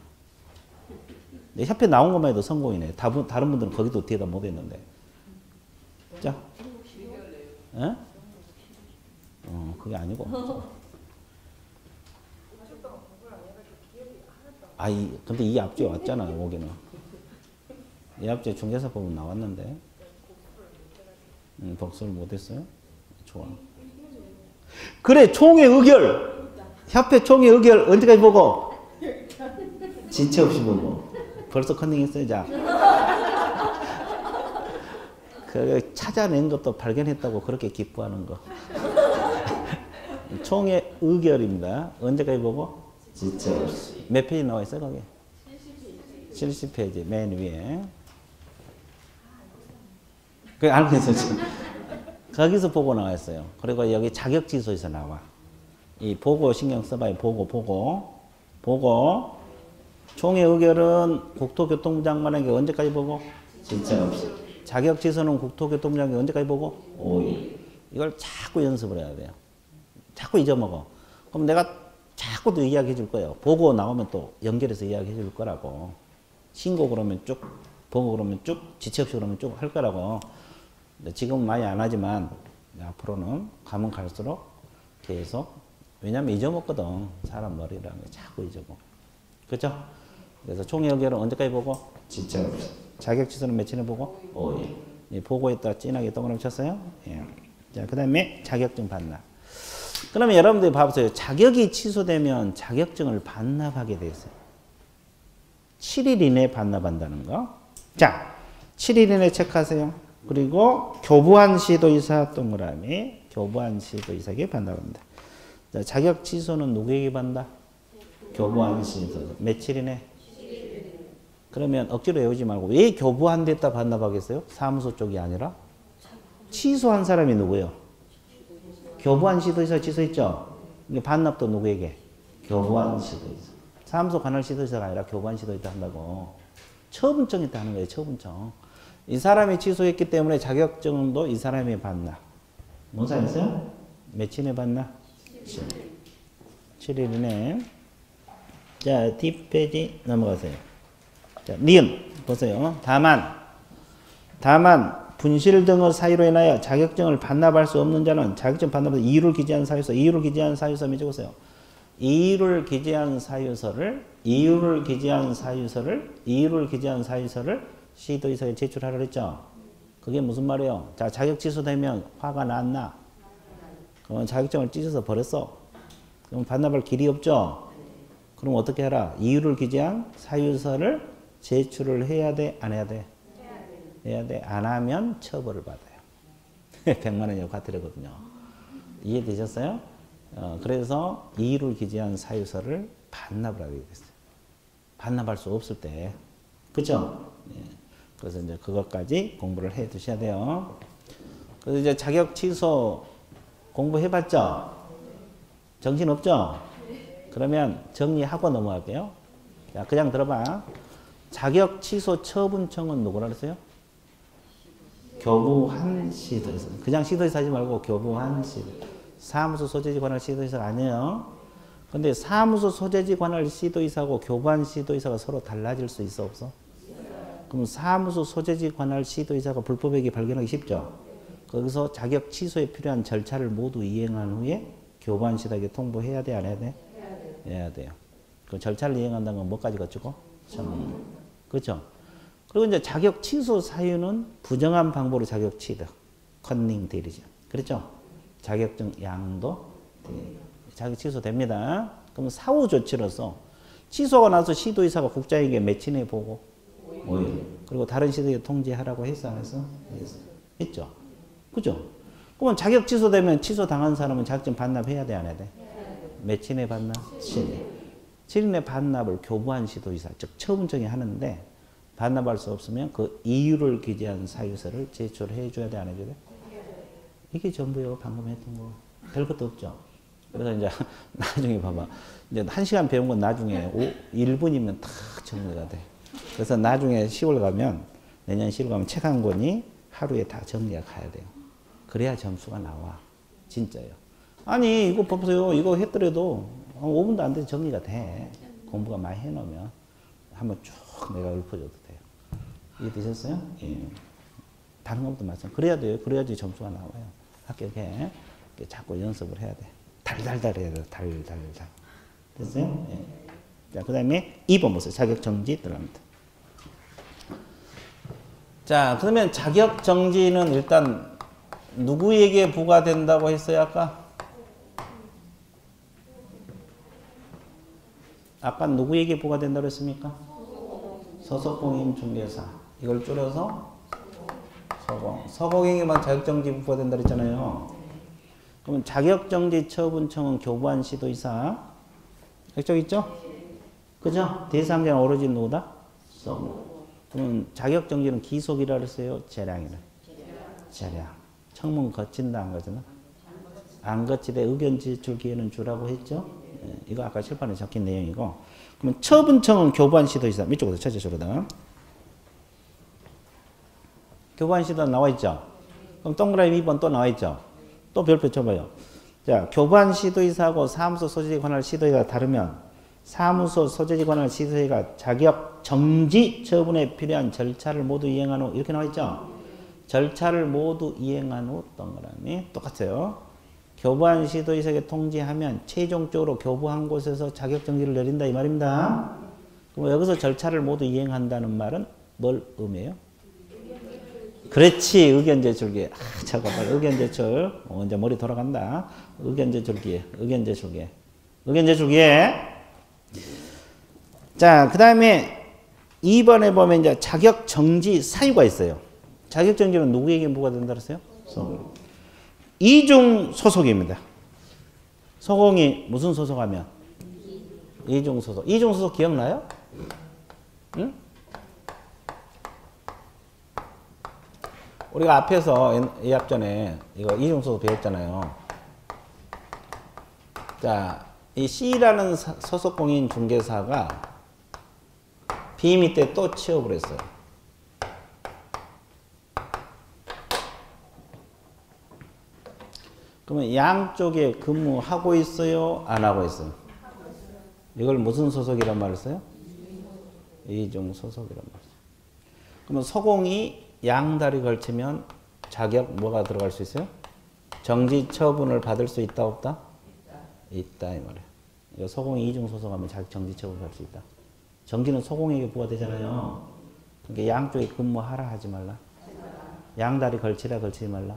협회 나온 것만 해도 성공이네. 다른 분들은 거기도 뒤에다 못했는데. 자, 예? 그게 아니고. 근데 이 앞주에 왔잖아요, 여기는. 이 앞주에 중개사법은 나왔는데. 복수를 못했어요? 좋아. 그래, 총회 의결. 협회 총회 의결 언제까지 보고? 지체 없이 보고. 벌써 컨닝했어요, 자. 그 찾아낸 것도 발견했다고 그렇게 기뻐하는 거. 총회 의결입니다. 언제까지 보고? 지체 없이. 몇 페이지 나와 있어요, 거기? 70페이지 맨 위에. 그 알고 있어요, 지금. 거기서 보고 나와 있어요. 그리고 여기 자격 취소에서 나와. 이 보고 신경 써봐요. 보고. 총회 의결은 국토교통부 장관에게 언제까지 보고? 지체 없이. 자격 취소는 국토교통부 장관에게 언제까지 보고? 5일. 이걸 자꾸 연습을 해야 돼요. 자꾸 잊어먹어. 그럼 내가 자꾸 또 이야기해 줄 거예요. 보고 나오면 또 연결해서 이야기해 줄 거라고. 신고 그러면 쭉, 보고 그러면 쭉, 지체 없이 그러면 쭉 할 거라고. 지금은 많이 안 하지만 앞으로는 가면 갈수록 계속, 왜냐면 잊어먹거든. 사람 머리라는 게 자꾸 잊어먹어. 그렇죠? 그래서 총회 의결은 언제까지 보고? 지체 없이. 자격 취소는 며칠에 보고? 5일. 보고에다 진하게 동그라미 쳤어요? 예. 자, 그 다음에 자격증 반납. 그러면 여러분들이 봐보세요. 자격이 취소되면 자격증을 반납하게 돼 있어요. 7일 이내에 반납한다는 거. 자, 7일 이내에 체크하세요. 그리고 교부한 시도이사 동그라미. 교부한 시도이사에게 반납합니다. 자, 자격 취소는 누구에게 반납? 교부한 시도. 며칠 이내? 그러면 억지로 외우지 말고 왜 교부한 데다 반납하겠어요? 사무소 쪽이 아니라? 취소한 사람이 누구예요? 교부한 시도이사 취소했죠? 반납도 누구에게? 교부한 시도이사. 사무소 관할 시도이사가 아니라 교부한 시도이사 한다고. 처분증 있다 하는 거예요. 처분증. 이 사람이 취소했기 때문에 자격증도 이 사람이 반납. 뭔 사람이었어요? 며칠에 반납? 7일 이내. 자, 뒷페이지 넘어가세요. 자, 니은 보세요. 다만 분실 등의 사유로 인하여 자격증을 반납할 수 없는 자는 자격증 반납에서 이유를 기재한 사유서 적으세요. 이유를 기재한 사유서를 시도이사에 제출하라 그랬죠. 그게 무슨 말이에요? 자, 자격 취소되면 화가 났나? 그러면 자격증을 찢어서 버렸어. 그럼 반납할 길이 없죠? 그럼 어떻게 해라? 이유를 기재한 사유서를 제출을 해야 돼? 안 해야 돼? 해야 돼. 안 하면 처벌을 받아요. 100만 원이라고 과태료거든요. 이해되셨어요? 그래서 이유를 기재한 사유서를 반납을 하게 됐어요. 반납할 수 없을 때. 그죠? 예. 그래서 이제 그것까지 공부를 해 두셔야 돼요. 그래서 이제 자격 취소 공부해봤죠? 정신 없죠? 그러면 정리하고 넘어갈게요. 자, 그냥 들어봐. 자격 취소 처분청은 누구라 그랬어요? 교부한 시도에서. 그냥 시도에서 하지 말고 교부한 시도. 사무소 소재지 관할 시도의사가 아니에요. 근데 사무소 소재지 관할 시도의사하고 교부한 시도의사가 서로 달라질 수 있어 없어? 그럼 사무소 소재지 관할 시도의사가 불법행위 발견하기 쉽죠? 거기서 자격 취소에 필요한 절차를 모두 이행한 후에 교부한 시도에게 통보해야 돼, 안 해야 돼? 해야 돼요. 그 절차를 이행한다는 건 뭐까지 거치고? 그렇죠? 그리고 이제 자격 취소 사유는 부정한 방법으로 자격 취득, 컨닝 대리죠. 그렇죠? 자격증 양도 자격 취소됩니다. 그럼 사후 조치로서 취소가 나서 시도의사가 국장에게 며칠 내에 보고 5일. 그리고 다른 시도에 통지하라고 했어, 안 했어? 했죠. 그죠? 그러면 자격 취소되면 취소당한 사람은 자격증 반납해야 돼, 안 해야 돼? 며칠 내에 반납? 7일. 7일 내 반납을 교부한 시도의사, 즉 처분청이 하는데 반납할 수 없으면 그 이유를 기재한 사유서를 제출해 줘야 돼, 안 해줘야 돼? 이게 전부요. 방금 했던 거. 별것도 없죠. 그래서 이제 나중에 봐봐. 이제 1시간 배운 건 나중에 1분이면 다 정리가 돼. 그래서 나중에 10월 가면, 내년 10월 가면 책 한 권이 하루에 다 정리가 가야 돼요. 그래야 점수가 나와. 진짜요. 아니, 이거 보세요. 이거 했더라도 5분도 안 돼서 정리가 돼. 공부가 많이 해놓으면. 한번 쭉 내가 읊어줘도 돼요. 이해되셨어요? 예. 다른 것도 마찬가지. 그래야 돼요. 그래야지 점수가 나와요. 합격해. 자꾸 연습을 해야 돼. 달달달 해야 돼. 달달달. 됐어요? 예. 자, 그 다음에 2번 보세요. 자격정지 들어갑니다. 자, 그러면 자격정지는 일단 누구에게 부과된다고 했어요, 아까? 아까 누구에게 부과된다고 했습니까? 소속공인 중개사. 이걸 줄여서 서공에게만 자격정지 부과된다 그랬잖아요. 그러면 자격정지 처분청은 교부한 시도의사. 이쪽 있죠? 그죠? 대상자는 오로지 누구다? 그러면 자격정지는 기속이라 그랬어요? 재량이라? 재량. 청문 거친다 안 거치나? 안 거치되 의견 제출 기회는 주라고 했죠? 네, 이거 아까 칠판에 적힌 내용이고. 그러면 처분청은 교부한 시도의사. 이쪽으로 찾으시거든. 교부한 시도 나와 있죠? 그럼 동그라미 2번 또 나와 있죠? 또 별표 쳐봐요. 자, 교부한 시도의사하고 사무소 소재지 관할 시도의사가 다르면 사무소 소재지 관할 시도의사가 자격 정지 처분에 필요한 절차를 모두 이행한 후 이렇게 나와 있죠? 절차를 모두 이행한 후 동그라미 똑같아요. 교부한 시도의사에게 통지하면 최종적으로 교부한 곳에서 자격 정지를 내린다 이 말입니다. 그럼 여기서 절차를 모두 이행한다는 말은 뭘 의미해요? 그렇지. 의견 제출기에. 잠깐만. 의견 제출. 이제 머리 돌아간다. 의견 제출기에. 의견 제출기에. 의견 제출기에. 자, 그 다음에 2번에 보면 이제 자격 정지 사유가 있어요. 자격 정지는 누구에게 부과된다 그랬어요? 이중 소속입니다. 소공이 무슨 소속하면? 이중 소속. 이중 소속 기억나요? 응? 우리가 앞에서 예약 전에 이거 이중소속 배웠잖아요. 자, 이 C라는 소속공인 중개사가 B 밑에 또 취업을 했어요. 그러면 양쪽에 근무하고 있어요? 안 하고 있어요? 이걸 무슨 소속이란 말을 써요? 이중소속이란 말을 써요. 그러면 소공이 양다리 걸치면 자격 뭐가 들어갈 수 있어요? 정지 처분을 받을 수 있다 없다? 있다 이 말이에요. 이거 소공이 이중 소속하면 자격 정지 처분을 받을 수 있다. 정지는 소공에게 부과되잖아요. 그러니까 양쪽에 근무하라 하지 말라. 양다리 걸치라 걸치지 말라.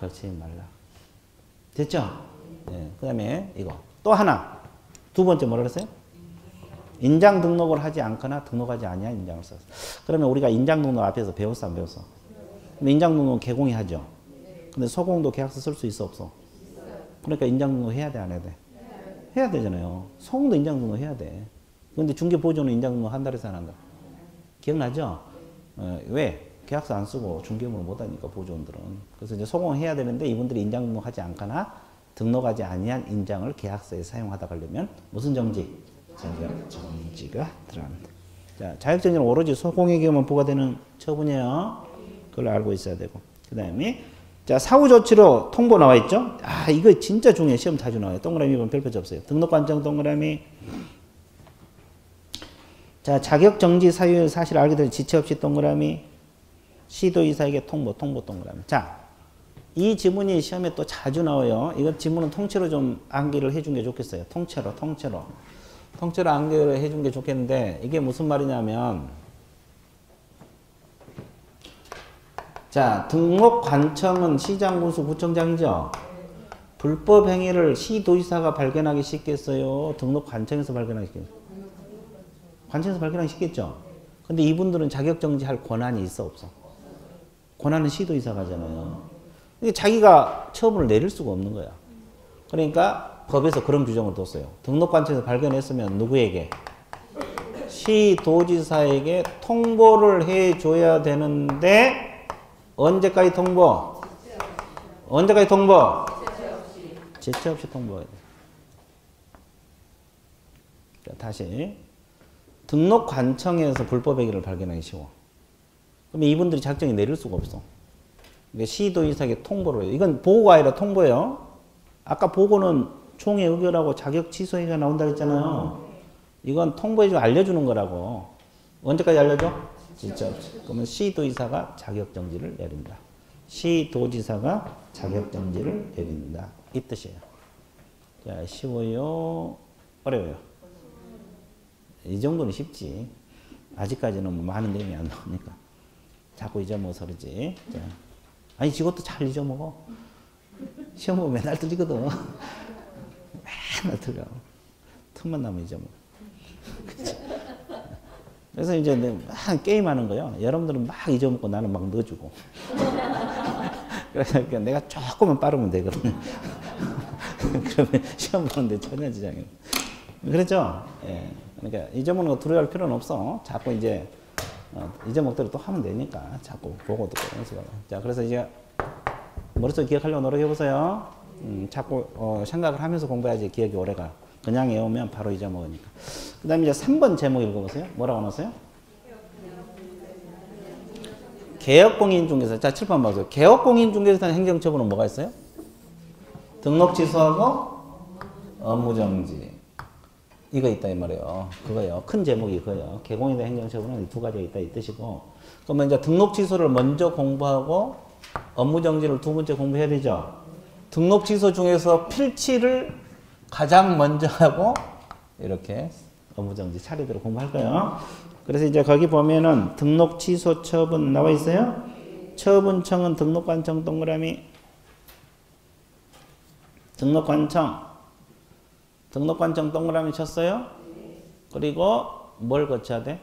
걸치지 말라. 됐죠? 예, 그 다음에 이거. 또 하나. 두 번째 뭐라 그랬어요? 인장 등록을 하지 않거나 등록하지 아니한 인장을 썼어. 그러면 우리가 인장 등록 앞에서 배웠어, 안 배웠어? 근데 인장 등록은 개공이 하죠. 근데 소공도 계약서 쓸 수 있어, 없어? 그러니까 인장 등록 해야 돼, 안 해야 돼? 해야 되잖아요. 소공도 인장 등록 해야 돼. 근데 중개 보조는 인장 등록 한 달에서 안 한다. 기억나죠? 왜? 계약서 안 쓰고 중개업을 못 하니까 보조원들은. 그래서 이제 소공을 해야 되는데 이분들이 인장 등록하지 않거나 등록하지 아니한 인장을 계약서에 사용하다 가려면 무슨 정지? 자격정지가 들어갑니다. 자, 자격정지는 오로지 소공에게만 부과되는 처분이에요. 그걸 알고 있어야 되고. 그 다음에 자, 사후조치로 통보 나와 있죠? 아, 이거 진짜 중요해. 시험 자주 나와요. 동그라미 보면 별표지 없어요. 등록관청 동그라미. 자, 자격정지 사유 사실 알게 되는 지체 없이 동그라미. 시도이사에게 통보 동그라미. 자, 이 지문이 시험에 또 자주 나와요. 이거 지문은 통째로 좀 암기를 해준 게 좋겠어요. 통째로 암기를 해준 게 좋겠는데 이게 무슨 말이냐면 자, 등록관청은 시장군수 구청장이죠. 불법 행위를 시도지사가 발견하기 쉽겠어요? 등록관청에서 발견하기 쉽겠어요? 관청에서 발견하기 쉽겠죠. 근데 이분들은 자격정지할 권한이 있어, 없어? 권한은 시도지사가 하잖아요. 근데 자기가 처분을 내릴 수가 없는 거야. 그러니까 법에서 그런 규정을 뒀어요. 등록관청에서 발견했으면 누구에게? 시도지사에게 통보를 해줘야 되는데 언제까지 통보? 언제까지 통보? 제체 없이 통보해야 돼. 자, 다시. 등록관청에서 불법 행위를 발견하기 쉬워. 그러면 이분들이 작정이 내릴 수가 없어. 그러니까 시도지사에게 통보를 해요. 이건 보고가 아니라 통보예요. 아까 보고는 총회 의결하고 자격 취소해가 나온다고 했잖아요. 이건 통보해주고 알려주는 거라고. 언제까지 알려줘? 진짜 없이. 그러면 시도지사가 자격정지를 내린다. 시도지사가 자격정지를 내린다. 이 뜻이에요. 자, 쉬워요? 어려워요? 이 정도는 쉽지. 아직까지는 뭐 많은 내용이 안 나오니까. 자꾸 잊어먹어서 그러지. 자. 아니, 이것도 잘 잊어먹어. 시험 보면 맨날 틀리거든. 맨날 틀려. 틈만 나면 잊어먹어. 그래서 이제 막 게임하는 거요. 여러분들은 막 잊어먹고 나는 막 넣어주고. 그러니까 내가 조금만 빠르면 되거든. 그러면 시험 보는데 전혀 지장이 없어. 그렇죠? 예. 그러니까 잊어먹는 거 두려워할 필요는 없어. 자꾸 이제 잊어먹더라도 또 하면 되니까 자꾸 보고 듣고 연습하고. 자, 그래서 이제 머릿속에 기억하려고 노력해보세요. 자꾸 생각을 하면서 공부해야지 기억이 오래가. 그냥 외우면 바로 잊어먹으니까. 그 다음에 이제 3번 제목 읽어보세요. 뭐라고 나왔어요? 개업공인중개사. 자, 칠판 봐보세요. 개업공인중개사는 행정처분은 뭐가 있어요? 등록 취소하고 업무정지. 이거 있다 이 말이에요. 그거요. 큰 제목이 그거요. 개공인에 대한 행정처분은 이 두 가지가 있다 이 뜻이고. 그러면 이제 등록 취소를 먼저 공부하고 업무정지를 두 번째 공부해야 되죠. 등록 취소 중에서 필치를 가장 먼저 하고 이렇게 업무정지 차례대로 공부할 거예요. 그래서 이제 거기 보면은 등록 취소 처분 나와 있어요. 처분청은 등록관청 동그라미. 등록관청 동그라미 쳤어요. 그리고 뭘 거쳐야 돼?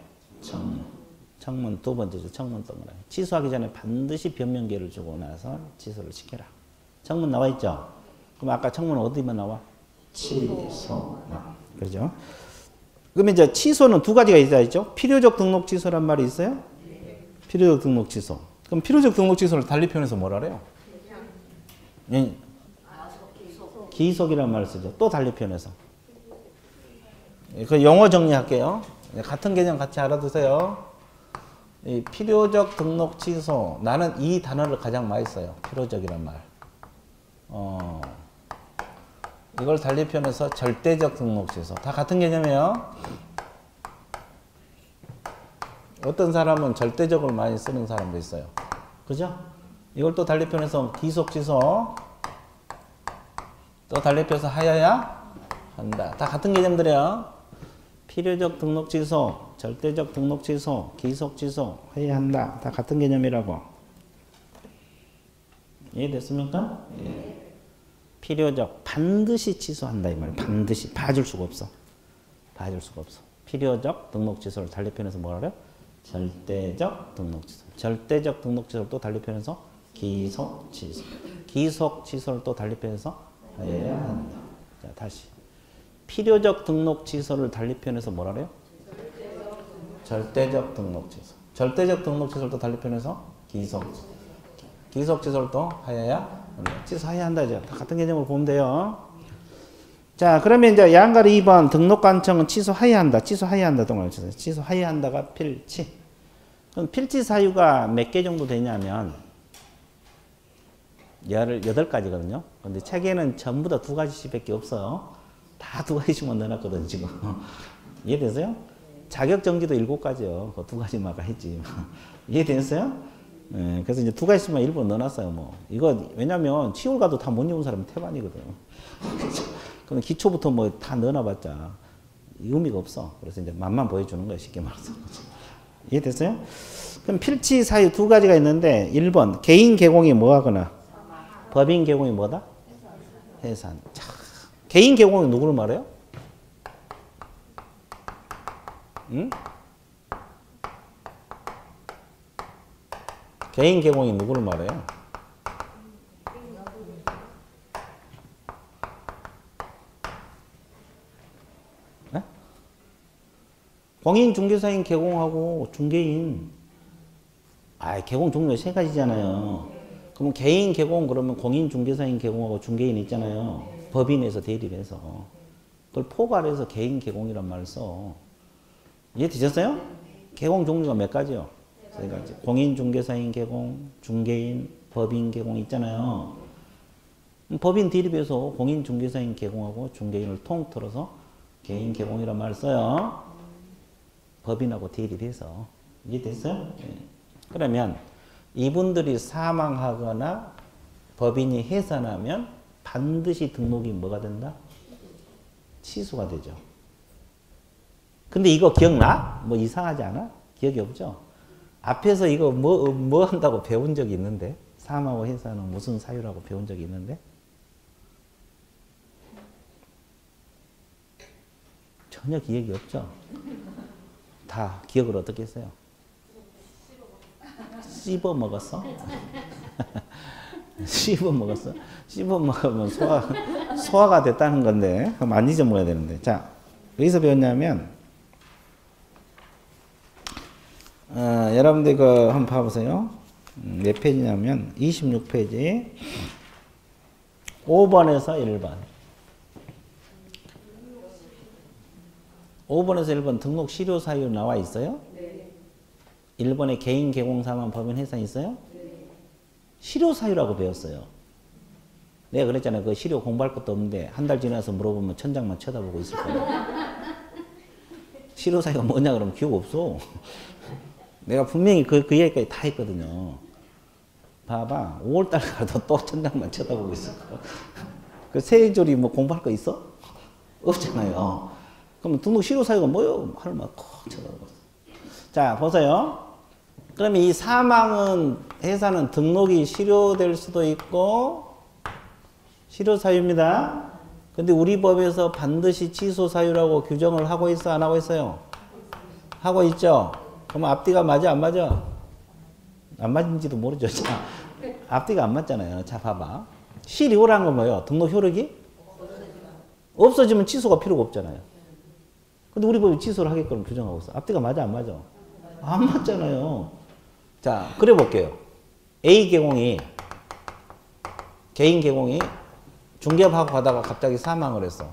청문 두 번째죠. 청문 동그라미. 취소하기 전에 반드시 변명 기회를 주고 나서 취소를 시켜라. 청문 나와 있죠? 그럼 아까 청문은 어디만 나와? 취소만. 그렇죠? 그러면 이제 취소는 두 가지가 있죠. 필요적 등록 취소란 말이 있어요? 필요적 등록 취소. 그럼 필요적 등록 취소를 달리 표현해서 뭐라 그래요? 기속이라는 말을 쓰죠. 또 달리 표현해서. 그 용어 정리할게요. 같은 개념 같이 알아두세요. 이 필요적 등록 취소. 나는 이 단어를 가장 많이 써요. 필요적이란 말. 이걸 달리 표현해서 절대적 등록 취소. 다 같은 개념이에요. 어떤 사람은 절대적으로 많이 쓰는 사람도 있어요. 그죠? 이걸 또 달리 표현해서 기속 취소. 또 달리 표현해서 하여야 한다. 다 같은 개념들이에요. 필요적 등록 취소, 절대적 등록 취소, 기속 취소, 해야 한다. 다 같은 개념이라고. 이해됐습니까? 예. 필요적 반드시 취소한다 이 말이에요. 반드시 봐줄 수가 없어. 봐줄 수가 없어. 필요적 등록 취소를 달리 표현해서 뭐라 그래요? 절대적 등록 취소. 절대적 등록 취소를 또 달리 표현해서 기속 취소. 기속 취소를 또 달리 표현해서 해야 한다. 자, 다시. 필요적 등록 취소를 달리 표현해서 뭐라 그래요? 절대적 등록 취소. 절대적 등록 취소를 또 달리 표현해서 기속. 기속 취소를 또 하여야 한다. 취소해야 한다. 이제 다 같은 개념으로 보면 돼요. 자, 그러면 이제 양가리 2번 등록 관청은 취소해야 한다. 취소해야 한다. 동그라미 치세요. 취소해야 한다가 필치. 그럼 필치 사유가 몇 개 정도 되냐면 18가지거든요. 근데 책에는 전부 다 2가지씩밖에 없어요. 다 2가지씩만 넣어놨거든 지금. 이해되세요? 자격정지도 7가지요. 그 2가지만 했지. 이해되세요? 네, 그래서 이제 2가지씩만 일부러 넣어놨어요. 뭐 이거 왜냐면 치올 가도 다 못 외운 사람은 태반이거든. 그럼 기초부터 뭐 다 넣어놔봤자 의미가 없어. 그래서 이제 맛만 보여주는 거예요. 쉽게 말해서. 이해됐어요? 그럼 필치 사유 2가지가 있는데 1번 개인 개공이 뭐하거나 법인 개공이 뭐다? 해산. 자, 개인 개공이 누구를 말해요? 응? 개인 개공이 누구를 말해요? 네? 공인중개사인 개공하고 중개인. 개공 종류가 3가지잖아요. 그럼 개인 개공 그러면 공인중개사인 개공하고 중개인 있잖아요. 법인에서 대리를 해서. 그걸 포괄해서 개인 개공이란 말을 써. 이해되셨어요? 개공 종류가 몇 가지요? 3가지. 공인중개사인 개공, 중개인, 법인 개공 있잖아요. 법인 대리해서 공인중개사인 개공하고 중개인을 통틀어서 개인 개공이란 말을 써요. 법인하고 대리를 해서. 이해됐어요? 네. 그러면 이분들이 사망하거나 법인이 해산하면 반드시 등록이 뭐가 된다? 취소가 되죠. 근데 이거 기억나? 뭐 이상하지 않아? 기억이 없죠? 앞에서 이거 뭐 한다고 배운 적이 있는데? 사망 후 해산은 무슨 사유라고 배운 적이 있는데? 전혀 기억이 없죠? 다 기억을 어떻게 했어요? 씹어 먹었어? 씹어 먹었어? 씹어 먹으면 소화가 됐다는 건데, 그럼 안 잊어먹어야 되는데. 자, 어디서 배웠냐면, 여러분들 그 한번 봐보세요. 몇 페이지냐면, 26페이지. 5번에서 1번. 5번에서 1번 등록 실효 사유 나와 있어요? 1번에 개인 개공 사망 법인 해산 있어요? 실효 사유라고 배웠어요. 내가 그랬잖아요. 그 실효 공부할 것도 없는데 한 달 지나서 물어보면 천장만 쳐다보고 있을 거예요. 실효 사유가 뭐냐 그러면 기억 없어. 내가 분명히 그 얘기까지 다 했거든요. 봐봐. 5월달 가도 또 천장만 쳐다보고 있을 거야. 그 세조리 뭐 공부할 거 있어? 없잖아요. 그럼 등록 실효 사유가 뭐요? 하루만 콕 쳐다보고 있어. 자, 보세요. 그러면 이 사망은, 해산은 등록이 실효될 수도 있고, 실효사유입니다. 근데 우리 법에서 반드시 취소사유라고 규정을 하고 있어, 안 하고 있어요? 하고 있죠? 그러면 앞뒤가 맞아, 안 맞아? 안 맞는지도 모르죠. 자, 앞뒤가 안 맞잖아요. 자, 봐봐. 실효라는 건 뭐예요? 등록 효력이? 없어지면 취소가 필요가 없잖아요. 근데 우리 법이 취소를 하게끔 규정하고 있어. 앞뒤가 맞아, 안 맞아? 안 맞잖아요. 자, 그래 볼게요. A 개공이, 개인 개공이 중개업하고 가다가 갑자기 사망을 했어.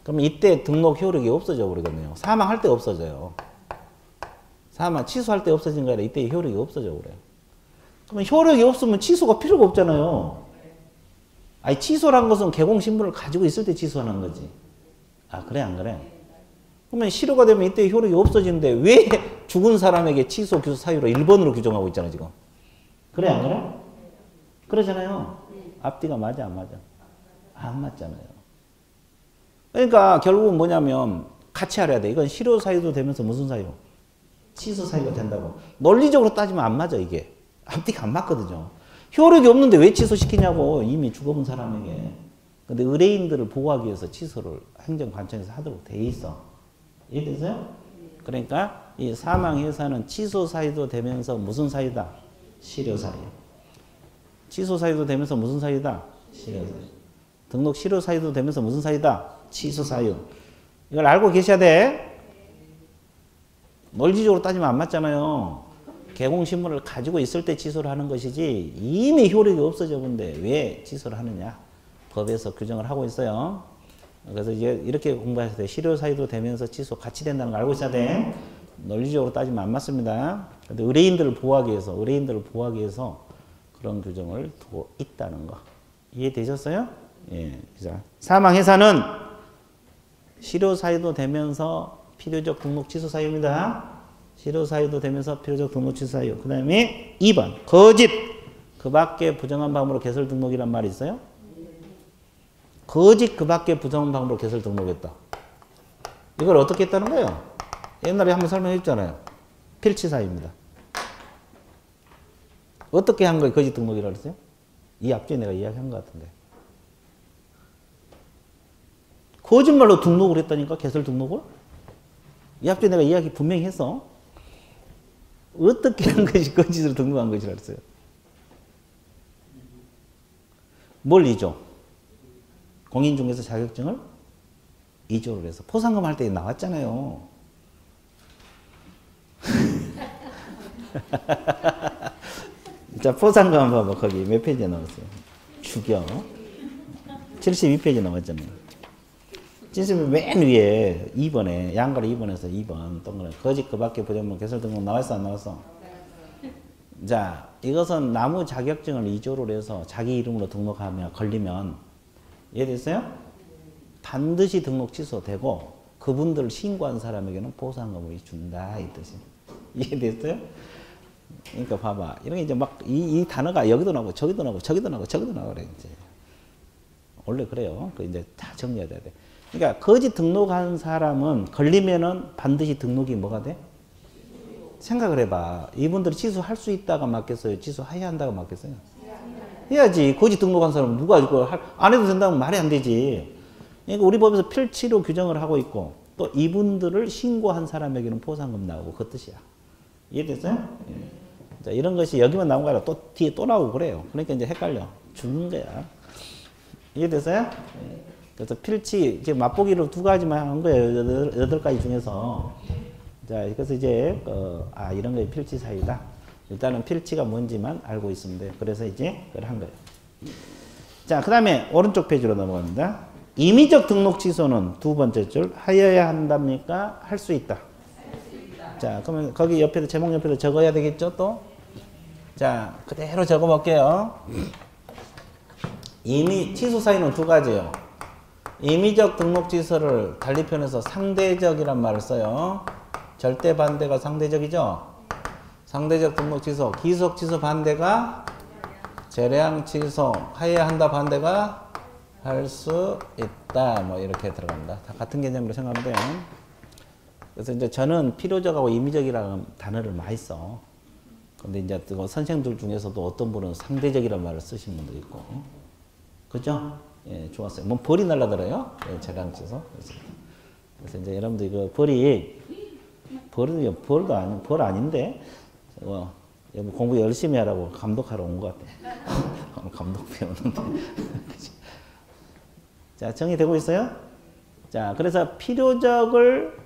그럼 이때 등록 효력이 없어져 버리거든요. 사망할 때 없어져요. 사망, 취소할 때 없어진 거 아니라 이때 효력이 없어져 그래. 그러면 효력이 없으면 취소가 필요가 없잖아요. 아니, 취소란 것은 개공신분을 가지고 있을 때 취소하는 거지. 아, 그래, 안 그래? 그러면 실효가 되면 이때 효력이 없어지는데 왜 죽은 사람에게 취소 규소 사유로 1번으로 규정하고 있잖아, 지금. 그래, 안 그래? 그러잖아요. 앞뒤가 맞아, 안 맞아? 안 맞잖아요. 그러니까 결국은 뭐냐면 같이 알아야 돼. 이건 실효 사유도 되면서 무슨 사유? 취소 사유가 된다고. 논리적으로 따지면 안 맞아, 이게. 앞뒤가 안 맞거든요. 효력이 없는데 왜 취소시키냐고. 이미 죽어본 사람에게. 근데 의뢰인들을 보호하기 위해서 취소를 행정관청에서 하도록 돼 있어. 이해되세요? 그러니까 이 사망해사는 취소 사유도 되면서 무슨 사유다? 실효 사유. 취소 사유도 되면서 무슨 사유다? 실효 사유. 등록 실효 사유도 되면서 무슨 사유다? 취소 사유. 이걸 알고 계셔야 돼. 논리적으로 따지면 안 맞잖아요. 개공신문을 가지고 있을 때 취소를 하는 것이지 이미 효력이 없어져 본데 왜 취소를 하느냐. 법에서 규정을 하고 있어요. 그래서 이제 이렇게 공부하셔야 돼. 실효 사유도 되면서 취소 같이 된다는 걸 알고 있어야 돼. 논리적으로 따지면 안 맞습니다. 근데 의뢰인들을 보호하기 위해서 그런 규정을 두고 있다는 거. 이해되셨어요? 예. 자, 사망해사는 실효 사유도 되면서 필요적 등록 취소 사유입니다. 실효 사유도 되면서 필요적 등록 취소 사유. 그 다음에 2번. 거짓. 그 밖에 부정한 방법으로 개설 등록이란 말이 있어요? 거짓 그 밖에 부정한 방법으로 개설 등록했다. 이걸 어떻게 했다는 거예요? 옛날에 한번 설명했잖아요. 필치 사유입니다. 어떻게 한 거예요? 거짓 등록이라고 그랬어요? 이 앞전에 내가 이야기한 것 같은데. 거짓말로 등록을 했다니까? 개설 등록을? 이 앞전에 내가 이야기 분명히 했어. 어떻게 한 것이 거짓으로 등록한 것이라 그랬어요? 뭘 이죠? 공인중개사 자격증을 이조를 해서 포상금 할 때 나왔잖아요. 자, 포상금 한번 봐봐. 거기 몇 페이지에 나왔어요? 죽여. 72페이지 나왔잖아요. 72 맨 위에 2번에 양가로 2번에서 2번 동그라미 거짓 그 밖에 부정문 개설 등록 나왔어 안 나왔어? 자, 이것은 나무 자격증을 이조를 해서 자기 이름으로 등록하며 걸리면 이해됐어요? 반드시 등록 취소되고 그분들을 신고한 사람에게는 보상금을 준다 이 뜻이. 이해됐어요? 그러니까 봐봐. 이런 게 이제 막 이 단어가 여기도 나오고 저기도 나오고 저기도 나오고 저기도 나오고 그래 이제. 원래 그래요. 그 이제 다 정리해야 돼. 그러니까 거짓 등록한 사람은 걸리면은 반드시 등록이 뭐가 돼? 생각을 해봐. 이분들이 취소할 수 있다가 맞겠어요? 취소해야 한다가 맞겠어요? 해야지. 거짓 등록한 사람은 누가 이거 안 해도 된다면 말이 안 되지. 그러니까 우리 법에서 필치로 규정을 하고 있고 또 이분들을 신고한 사람에게는 포상금 나오고 그 뜻이야. 이해됐어요? 예. 자, 이런 것이 여기만 나온 거 아니라 또 뒤에 또 나오고 그래요. 그러니까 이제 헷갈려. 죽는 거야. 이해됐어요? 예. 그래서 필치, 지금 맛보기로 2가지만 한 거예요. 8가지 중에서. 자, 그래서 이제, 이런 게 필치 사유다. 일단은 필치가 뭔지만 알고 있으면 돼요. 그래서 이제 그걸 한 거예요. 자, 그 다음에 오른쪽 페이지로 넘어갑니다. 임의적 등록 취소는 두 번째 줄 하여야 한답니까? 할 수 있다. 자, 그러면 거기 옆에도 제목 옆에도 적어야 되겠죠, 또? 자, 그대로 적어 볼게요. 취소 사유는 2가지예요. 임의적 등록 취소를 달리편에서 상대적이란 말을 써요. 절대 반대가 상대적이죠? 상대적 등록 취소, 기속 취소 반대가 재량 취소, 하여야 한다 반대가 할 수 있다. 뭐 이렇게 들어간다. 다 같은 개념으로 생각하면 돼요. 그래서 이제 저는 필요적하고 임의적이라는 단어를 많이 써. 근데 이제 그 선생들 중에서도 어떤 분은 상대적이라는 말을 쓰신 분도 있고. 그죠? 예, 좋았어요. 뭐 벌이 날라들어요. 예, 재량 취소. 그래서 이제 여러분들 이거 벌 아닌데. 공부 열심히 하라고 감독하러 온 것 같아. 감독 배우는데. 자, 정리되고 있어요? 자, 그래서 필요적을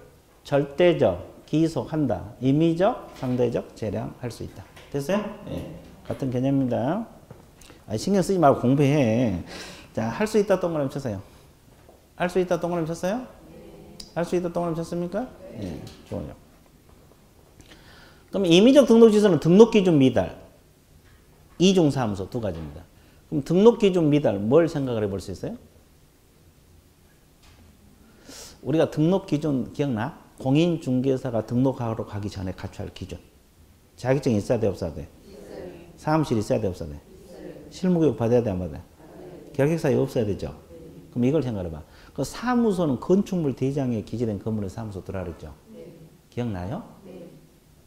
절대적, 기속한다. 임의적, 상대적, 재량할 수 있다. 됐어요? 예. 같은 개념입니다. 신경 쓰지 말고 공부해. 자, 할 수 있다 동그라미 쳤어요. 할 수 있다 동그라미 쳤어요? 할 수 있다 동그라미 쳤습니까? 예, 좋아요. 그럼 임의적 등록 취소는 등록 기준 미달, 이중 사무소 2가지입니다. 그럼 등록 기준 미달 뭘 생각을 해볼 수 있어요? 우리가 등록 기준 기억나? 공인중개사가 등록하러 가기 전에 갖춰야 할 기준. 자격증이 있어야 돼, 없어야 돼? 있어요. 사무실이 있어야 돼, 없어야 돼? 있어요. 실무교육 받아야 돼, 안 받아야 돼? 계약사에 없어야 되죠? 네. 그럼 이걸 생각해봐. 그 사무소는 건축물 대장에 기재된 건물의 사무소 들어라 그랬죠? 네. 기억나요? 네.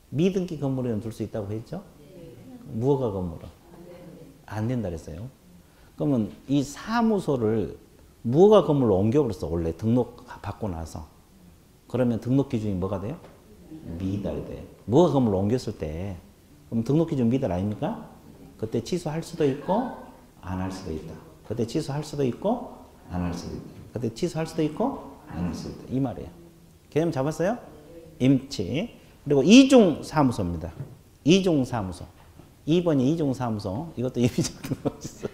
미등기 건물에는 둘 수 있다고 했죠? 네. 무허가 건물은? 안 된다 그랬어요. 그러면 이 사무소를 무허가 건물로 옮겨버렸어. 원래 등록 받고 나서. 그러면 등록 기준이 뭐가 돼요? 미달이 돼요. 무허가 건물로 옮겼을 때 그럼 등록 기준 미달 아닙니까? 그때 취소할 수도 있고 안 할 수도 있다. 그때 취소할 수도 있고 안 할 수도 있다. 그때 취소할 수도 있고 안 할 수도 있다. 이 말이에요. 개념 잡았어요? 임치. 그리고 이중 사무소입니다. 이중 사무소. 2번이 이중 사무소. 이것도 이미 적은 거 있어.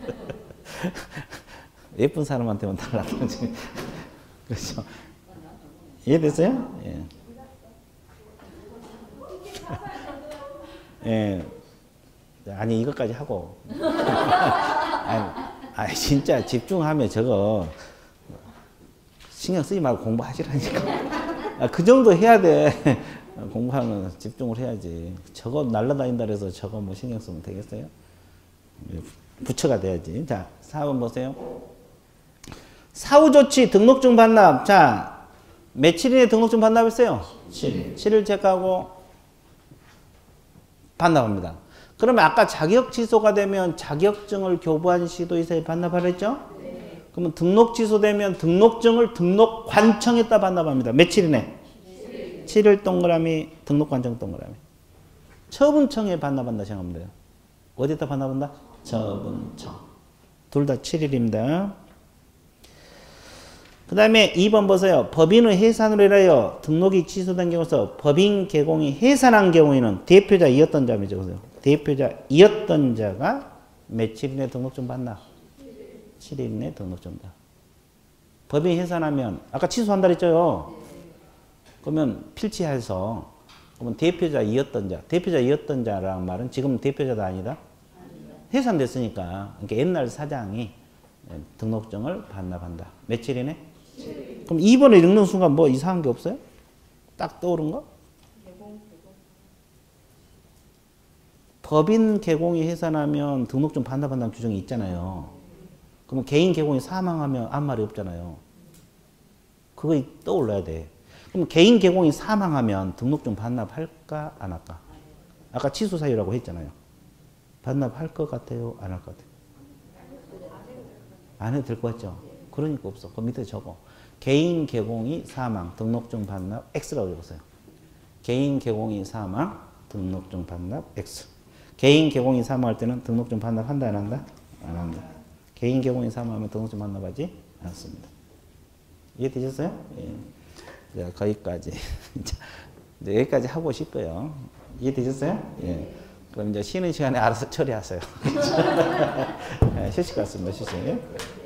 예쁜 사람한테만 달라붙지. 그렇죠. 이해됐어요? 예. 예. 아니 이것까지 하고. 아니 진짜 집중하면 저거 신경 쓰지 말고 공부하시라니까. 그 정도 해야 돼. 공부하면 집중을 해야지. 저거 날라다닌다 그래서 저거 뭐 신경 쓰면 되겠어요? 부처가 돼야지. 자, 4번 보세요. 사후조치 등록증 반납. 자, 며칠이내 등록증 반납했어요? 7일. 7일 체크하고 반납합니다. 그러면 아까 자격 취소가 되면 자격증을 교부한 시도이사에 반납하라 했죠? 네. 그러면 등록 취소되면 등록증을 등록관청에다 반납합니다. 며칠이내? 7일 동그라미, 등록관청 동그라미. 처분청에 반납한다 생각하면 돼요. 어디다 반납한다? 처분청. 둘 다 7일입니다. 그 다음에 2번 보세요. 법인의 해산으로 인하여 등록이 취소된 경우서 법인 개공이 해산한 경우에는 대표자이었던 자면 적으세요. 대표자이었던 자가 며칠 이내 등록증 받나? 7일 이내 등록증 받나? 법인 해산하면 아까 취소한다 그랬죠? 그러면 필치해서 그러면 대표자이었던 자, 대표자이었던 자라는 말은 지금 대표자도 아니다? 해산됐으니까 그러니까 옛날 사장이 등록증을 반납한다. 며칠 이내? 그럼 2번을 읽는 순간 뭐 이상한 게 없어요? 딱 떠오른 거? 법인 개공이 해산하면 등록증 반납한다는 규정이 있잖아요. 그러면 개인 개공이 사망하면 아무 말이 없잖아요. 그거 떠올라야 돼. 그럼 개인 개공이 사망하면 등록증 반납할까 안 할까? 아까 취소 사유라고 했잖아요. 반납할 것 같아요? 안 할 것 같아요? 안 해도 될 것 같죠? 그러니까 없어. 그 밑에 적어. 개인 개공이 사망, 등록증 반납 X라고 적었어요. 개인 개공이 사망, 등록증 반납 X. 개인 개공이 사망할 때는 등록증 반납한다 안 한다? 안 한다. 개인 개공이 사망하면 등록증 반납하지 않습니다. 이해되셨어요? 예. 자, 거기까지. 이제 여기까지 하고 싶어요. 이해되셨어요? 예. 그럼 이제 쉬는 시간에 알아서 처리하세요. 예, 휴식 같습니다. 휴식.